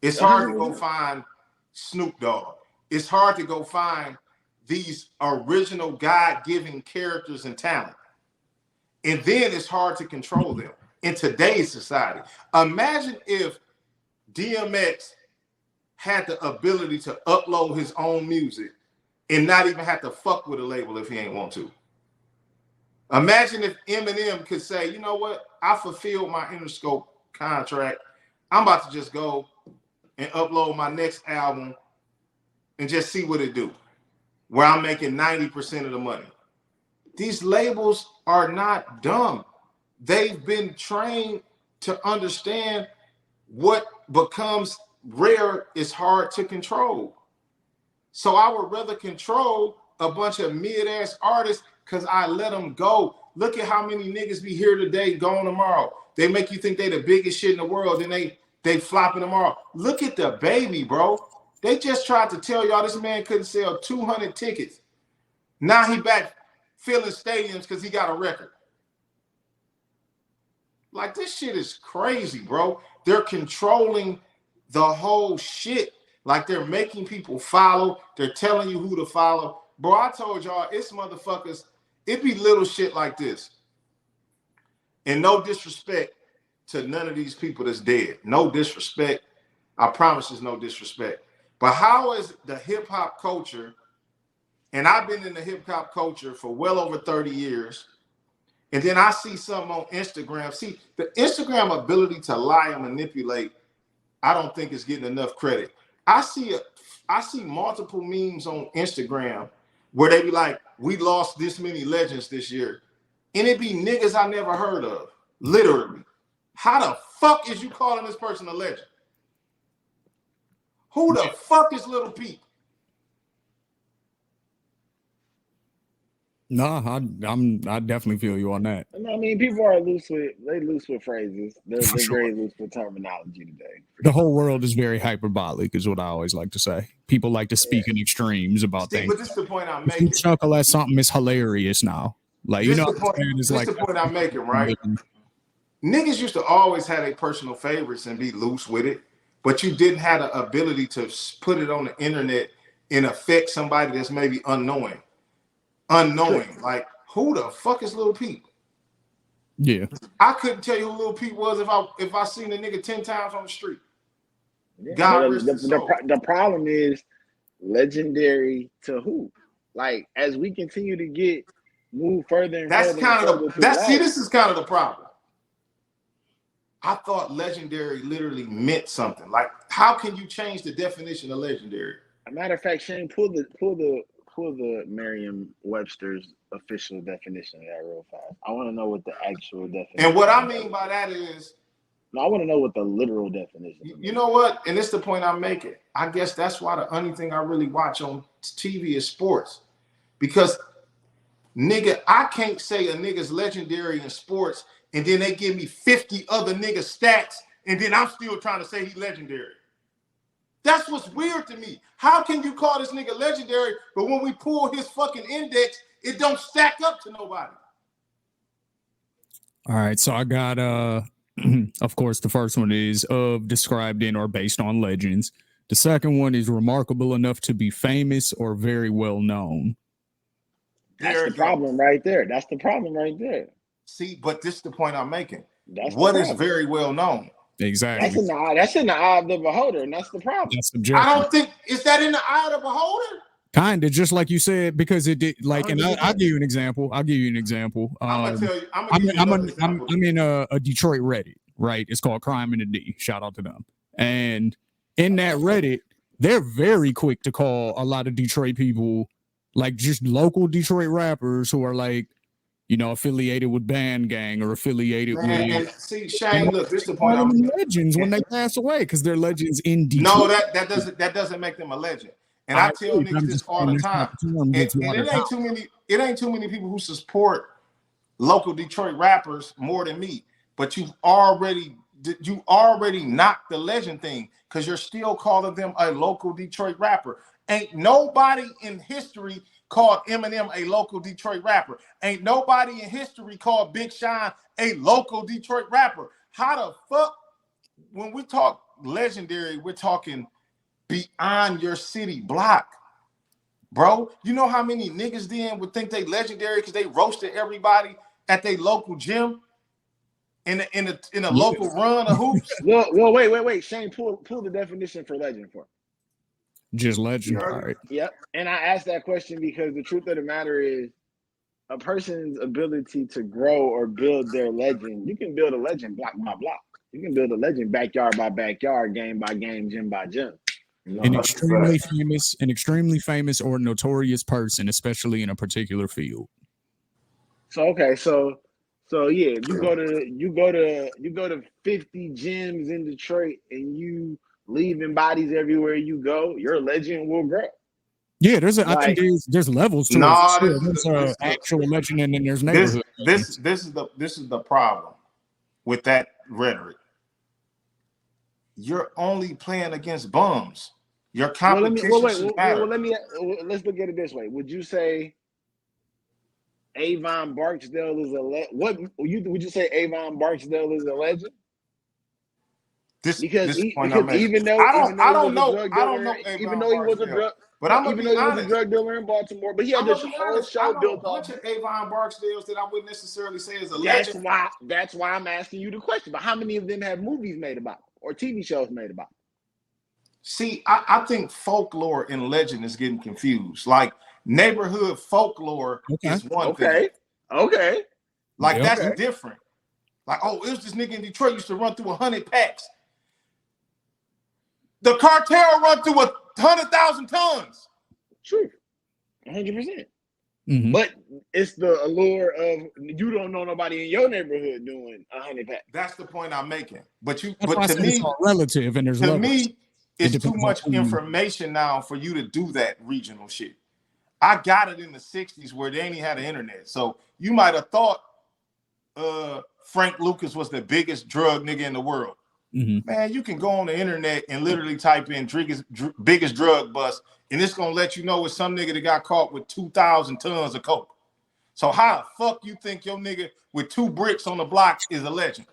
It's hard to go find Snoop Dogg. It's hard to go find these original God-given characters and talent. And then it's hard to control them in today's society. Imagine if DMX had the ability to upload his own music and not even have to fuck with a label if he ain't want to. Imagine if Eminem could say, you know what? I fulfilled my Interscope contract. I'm about to just go and upload my next album and just see what it do, where I'm making 90% of the money. These labels are not dumb. They've been trained to understand what becomes rare is hard to control. So I would rather control a bunch of mid-ass artists because I let them go. Look at how many niggas be here today, gone tomorrow. They make you think they the biggest shit in the world, and they flopping tomorrow. Look at the baby, bro. They just tried to tell y'all this man couldn't sell 200 tickets. Now he back filling stadiums because he got a record. Like, this shit is crazy, bro. They're controlling the whole shit. Like, they're making people follow. They're telling you who to follow. Bro, I told y'all, it's motherfuckers. It be little shit like this. And no disrespect to none of these people that's dead. No disrespect. I promise there's no disrespect. But how is the hip-hop culture, and I've been in the hip-hop culture for well over 30 years, and then I see something on Instagram. See, the Instagram ability to lie and manipulate, I don't think is getting enough credit. I see multiple memes on Instagram where they be like, we lost this many legends this year. And it be niggas I never heard of, literally. How the fuck is you calling this person a legend? Who the fuck is Little Pete? No, I definitely feel you on that. I mean, people are loose with phrases. They're For sure. very loose with terminology today. The whole world is very hyperbolic, is what I always like to say. People like to speak in extremes about See, things. but this is the point I'm If you making. chuckle at something, it's hilarious now. Like, you This know, the point, it's this like the point I'm making, right? Niggas used to always have their personal favorites and be loose with it, but you didn't have the ability to put it on the internet and affect somebody that's maybe unknowing. Like, who the fuck is Lil Peep? Yeah. I couldn't tell you who Lil Peep was if I seen a nigga 10 times on the street. Yeah, God but rest his soul. the problem is legendary to who? Like, as we continue to move further and That's further kind of and further see, this is kind of the problem. I thought legendary literally meant something. Like, how can you change the definition of legendary? A matter of fact, Shane, pull the Merriam-Webster's official definition of that real fast. I want to know what the actual definition. And what I mean by that is, no, I want to know what the literal definition is. You know what? And this is the point I'm making. I guess that's why the only thing I really watch on TV is sports. Because, nigga, I can't say a nigga's legendary in sports and then they give me 50 other nigga stats and then I'm still trying to say he's legendary. That's what's weird to me. How can you call this nigga legendary, but when we pull his fucking index, it don't stack up to nobody? All right, so I got of course the first one is of, described in, or based on legends. The second one is remarkable enough to be famous or very well known. That's the problem right there. That's the problem right there. See, but this is the point I'm making. That's what is very well known. Exactly. That's in the eye of the beholder, and that's the problem. That's subjective. I don't think, is that in the eye of the beholder? Kind of, just like you said, because it did. Like, and I'll give you an example. I'm gonna tell you. I'm in a Detroit Reddit, right? It's called Crime in the D. Shout out to them. And in that Reddit, they're very quick to call a lot of Detroit people, like just local Detroit rappers who are like, you know, affiliated with Band Gang or affiliated with. See, Shane, look, this is the point. I'm legends when they pass away because they're legends in Detroit. No, that doesn't make them a legend. And I tell niggas this all the time. And it ain't too many people who support local Detroit rappers more than me. But you already knocked the legend thing because you're still calling them a local Detroit rapper. Ain't nobody in history called Eminem a local Detroit rapper. Ain't nobody in history called Big Sean a local Detroit rapper. How the fuck, when we talk legendary, we're talking beyond your city block, bro. You know how many niggas then would think they legendary because they roasted everybody at their local gym in a local run of hoops? Well, wait. Shane, pull the definition for legend for me. Just legend. All right. Yep. And I asked that question because the truth of the matter is a person's ability to grow or build their legend. You can build a legend block by block. You can build a legend backyard by backyard, game by game, gym by gym. An extremely famous or notorious person, especially in a particular field. So yeah, you go to 50 gyms in Detroit and you leaving bodies everywhere you go, your legend will grow. Yeah, I think there's levels to it. There's an actual legend and then there's neighborhood. This is the problem with that rhetoric. You're only playing against bums. Your competition should matter. Let's look at it this way. Would you say Avon Barksdale is would you say Avon Barksdale is a legend? Even though he was a drug dealer in Baltimore, but he had this whole show built off of Avon Barksdales that I wouldn't necessarily say is a legend. That's why I'm asking you the question. But how many of them have movies made about it or TV shows made about it? See, I think folklore and legend is getting confused. Like neighborhood folklore is one thing. Okay. Like that's different. Like, oh, it was this nigga in Detroit used to run through 100 packs. The cartel run through 100,000 tons. True. 100%. Mhm. But it's the allure of you don't know nobody in your neighborhood doing 100 packs. That's the point I'm making. But That's why I to said it's me, all relative, and there's to levels. me, it's too depends on much who you- information now for you to do that regional shit. I got it in the 60s where they ain't even had the internet. So you might have thought Frank Lucas was the biggest drug nigga in the world. Mhm. Man, you can go on the internet and literally type in biggest drug bust, and it's gonna let you know it's some nigga that got caught with 2,000 tons of coke. So how the fuck you think your nigga with 2 bricks on the block is a legend?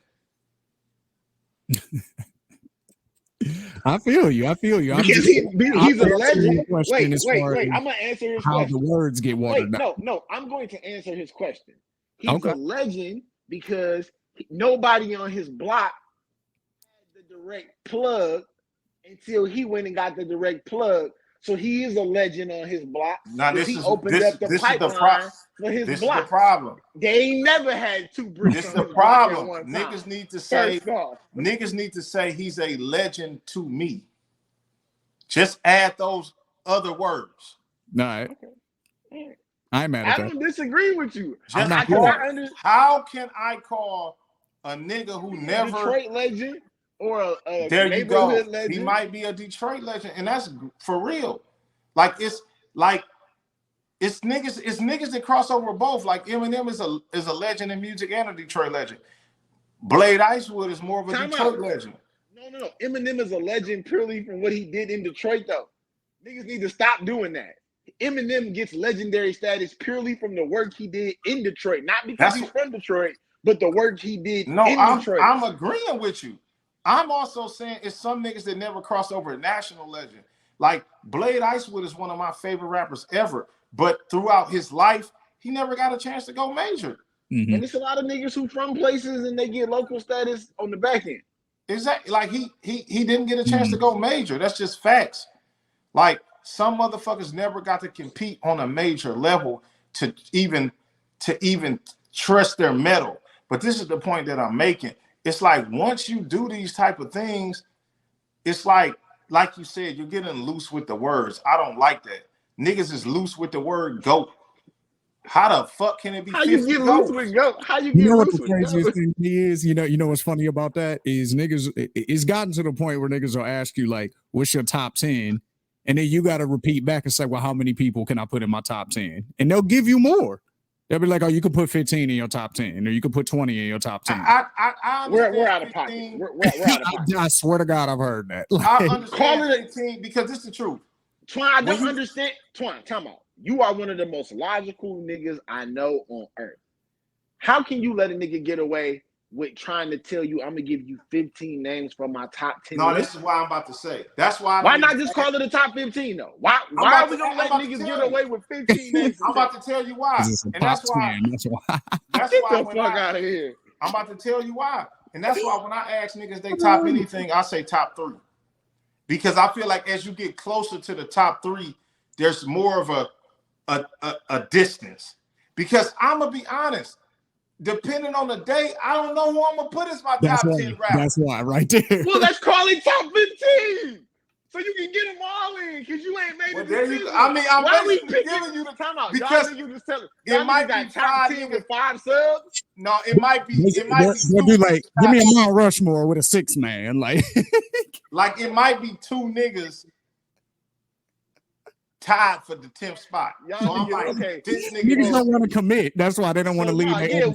I feel you. I'm Because just he's a I'm answering legend. your question as far as I'm gonna answer his how question. the words get watered down. No, I'm going to answer his question. He's Okay. a legend because nobody on his block had the direct plug until he went and got the direct plug. So he is a legend on his block. Now because this he is opened up the pipeline for his this block. is the problem. They ain't never had 2 bricks This on is the his block at problem. one time. Niggas need to say First off. niggas need to say he's a legend to me. Just add those other words. All right. Okay. I'm mad I at that. don't disagree with you. Just not how can I call a nigga who never Detroit legend or a there you go. neighborhood legend? He might be a Detroit legend, and that's for real. Like it's niggas that cross over both. Like Eminem is a legend in music and a Detroit legend. Blade Icewood is more of a Detroit legend. No. Eminem is a legend purely from what he did in Detroit, though. Niggas need to stop doing that. Eminem gets legendary status purely from the work he did in Detroit, not because he's from Detroit, but the work he did in Detroit. I'm agreeing with you. I'm also saying it's some niggas that never cross over a national legend. Like Blade Icewood is one of my favorite rappers ever, but throughout his life, he never got a chance to go major. Mm-hmm. And it's a lot of niggas who from places and they get local status on the back end. Exactly. Like he didn't get a chance to go major. That's just facts. Like some motherfuckers never got to compete on a major level to even trust their metal. But this is the point that I'm making. It's like once you do these type of things, it's like you said, you're getting loose with the words. I don't like that. Niggas is loose with the word GOAT. How the fuck can it be? How you get loose with GOAT? How you get know loose what the with craziest GOAT? thing is? You know what's funny about that is niggas. It's gotten to the point where niggas will ask you like, "What's your top 10?" And then you got to repeat back and say, "Well, how many people can I put in my top 10?" And they'll give you more. They'll be like, "Oh, you could put 15 in your top 10, or you could put 20 in your top 10." We're out of pocket. We're out of pocket. I swear to God, I've heard that. Like, I understand 15 because it's the truth. Twan, I don't understand. Twan, come on. You are one of the most logical niggas I know on earth. How can you let a nigga get away with trying to tell you I'm gonna give you 15 names from my top 10 No, list? this is why I'm about to say. That's why. Why not just call it a top 15 though? Why are we gonna let niggas get away with 15 names? I'm about to tell you why. And that's why. That's Get why the when fuck out of here. I'm about to tell you why. And that's why when I ask niggas they top anything, I say top 3. Because I feel like as you get closer to the top 3, there's more of a distance. Because I'm gonna be honest, depending on the day, I don't know who I'm gonna put as my top 10 rapper. That's why, right there. Well, let's call it top 15. So you can get them all in, because you ain't made a decision. I mean, I'm why we giving you the time out? because y'all just tell it might got be top 10 with 5 subs. No, it might be. They'll be like, give me a Mount Rushmore with a 6 man, like it might be 2 niggas tied for the 10th spot. Y'all so I'm like, okay. This niggas don't want to commit. That's why they don't want to leave. Yeah,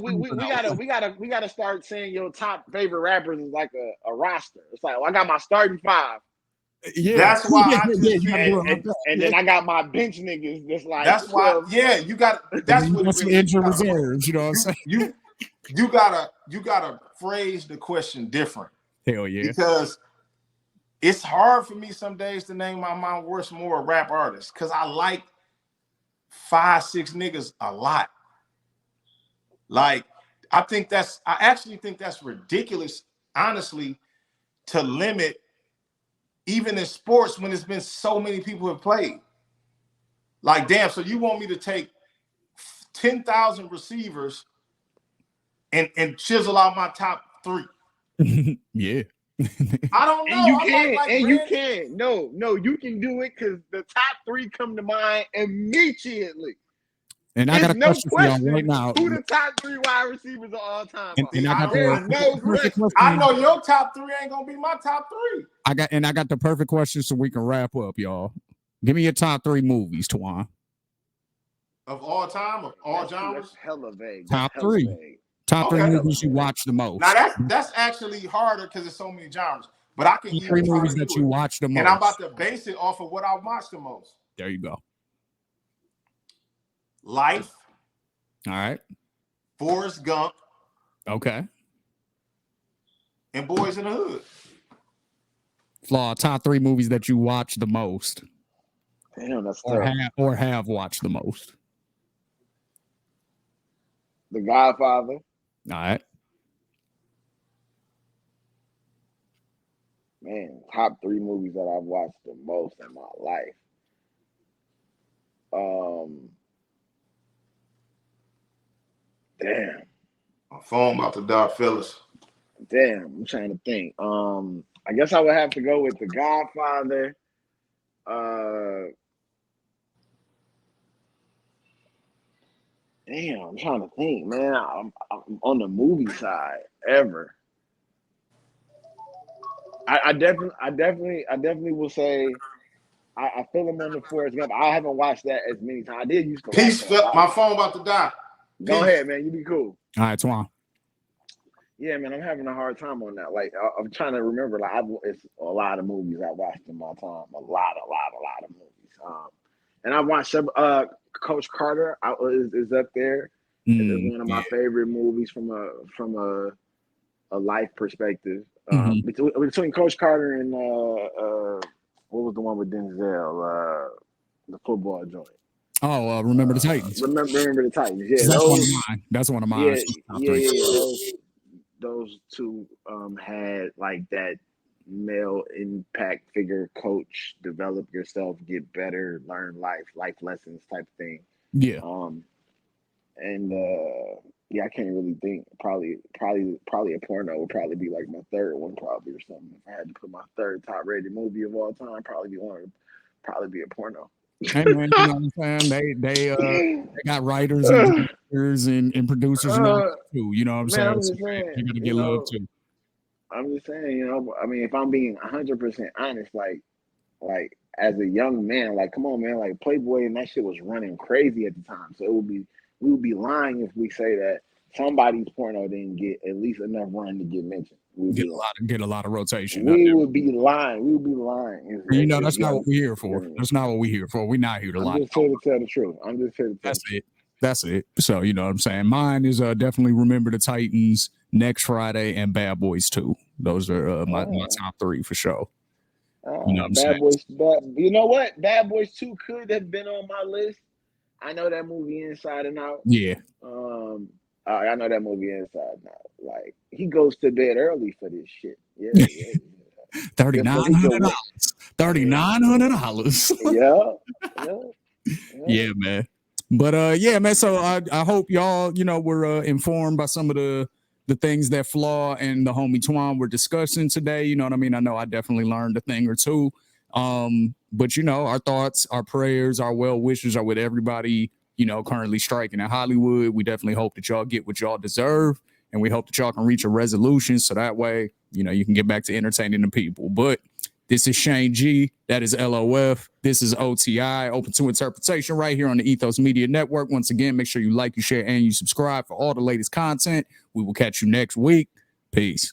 we gotta start saying your top favorite rappers is like a roster. It's like, well, I got my starting 5. Yeah, that's why I just and then I got my bench niggas. That's like that's 12. Why. Yeah, you got. That's what that's really injury reserves. You know what I'm saying? You gotta phrase the question different. Hell yeah, because it's hard for me some days to name my Mount Rushmore rap artists because I like 5-6 niggas a lot. Like I actually think that's ridiculous, honestly, to limit even in sports when there's been so many people have played. Like, damn, so you want me to take 10,000 receivers and chisel out my top 3? Yeah. I don't know. And you I can, like and you red. can. No, you can do it because the top 3 come to mind immediately. And I got There's a no question for y'all right question now. who the top 3 wide receivers of all time are. And I got There's no perfect question. I know your top 3 ain't gonna be my top 3 I got the perfect question so we can wrap up, y'all. Give me your top 3 movies, Twan. of all time, of all That's genres. hella vague. Top That's hella 3. vague. Top 3 Okay. movies you watch the most. Now that's actually harder because there's so many genres. But I can Top 3 even try movies to that do you it. watch the most. And I'm about to base it off of what I watch the most. There you go. Life, All right. Forrest Gump, Okay. and Boys in the Hood. Flaw, top 3 movies that you watch the most. Damn, that's Or tough. have watched the most. The Godfather. All right. Man, top 3 movies that I've watched the most in my life. Damn. My phone about to die, Phyllis. Damn, I'm trying to think. I guess I would have to go with The Godfather. Damn, I'm trying to think, man. I'm on the movie side ever. I definitely will say I feel him on the Forrest Gump. I haven't watched that as many times. I did used to watch Peace, that a Phil. lot. My phone about to die. Go Peace. ahead, man. You be cool. All right, Twan. Yeah, man, I'm having a hard time on that. Like, I'm trying to remember. Like, it's a lot of movies I watched in my time. A lot of movies. And I watched some. Coach Carter is up there. It's one of my favorite movies from a life perspective. Between Coach Carter and what was the one with Denzel? The football joint. Oh, Remember the Titans. Remember the Titans. Yeah, That's one of mine. That's one of mine. Yeah. Those two had like that male impact figure coach, develop yourself, get better, learn life lessons type thing. Yeah. And I can't really think. Probably a porno would probably be like my third one, probably, or something. If I had to put my third top rated movie of all time, probably be a porno. Hey man, you know what I'm saying? They got writers and directors and producers and all that too. You know what I'm saying? I'm just saying, you gotta get love too. I'm just saying, I mean, if I'm being 100% honest, like as a young man, like, come on, man, like Playboy and that shit was running crazy at the time. So we would be lying if we say that somebody's porno didn't get at least enough run to get mentioned. Get a lot of rotation. We would be lying. You know, that's not what we're here for. That's not what we're here for. We're not here to lie. I'm just here to tell the truth. That's it. So, you know what I'm saying? Mine is definitely Remember the Titans, Next Friday, and Bad Boys 2. Those are my top 3 for sure. You know what I'm saying? You know what? Bad Boys 2 could have been on my list. I know that movie inside and out. Yeah. I know that movie inside and out. Like, he goes to bed early for this shit. Yeah. $3,900. $3,900. Yeah, man. But yeah, man. So I hope y'all, were informed by some of the things that Flaw and the homie Twan were discussing today. You know what I mean? I know I definitely learned a thing or two. But our thoughts, our prayers, our well wishes are with everybody, currently striking in Hollywood. We definitely hope that y'all get what y'all deserve, and we hope that y'all can reach a resolution so that way, you can get back to entertaining the people. But this is Shane G. That is LOF. This is OTI, Open to Interpretation, right here on the Ethos Media Network. Once again, make sure you like, you share, and you subscribe for all the latest content. We will catch you next week. Peace.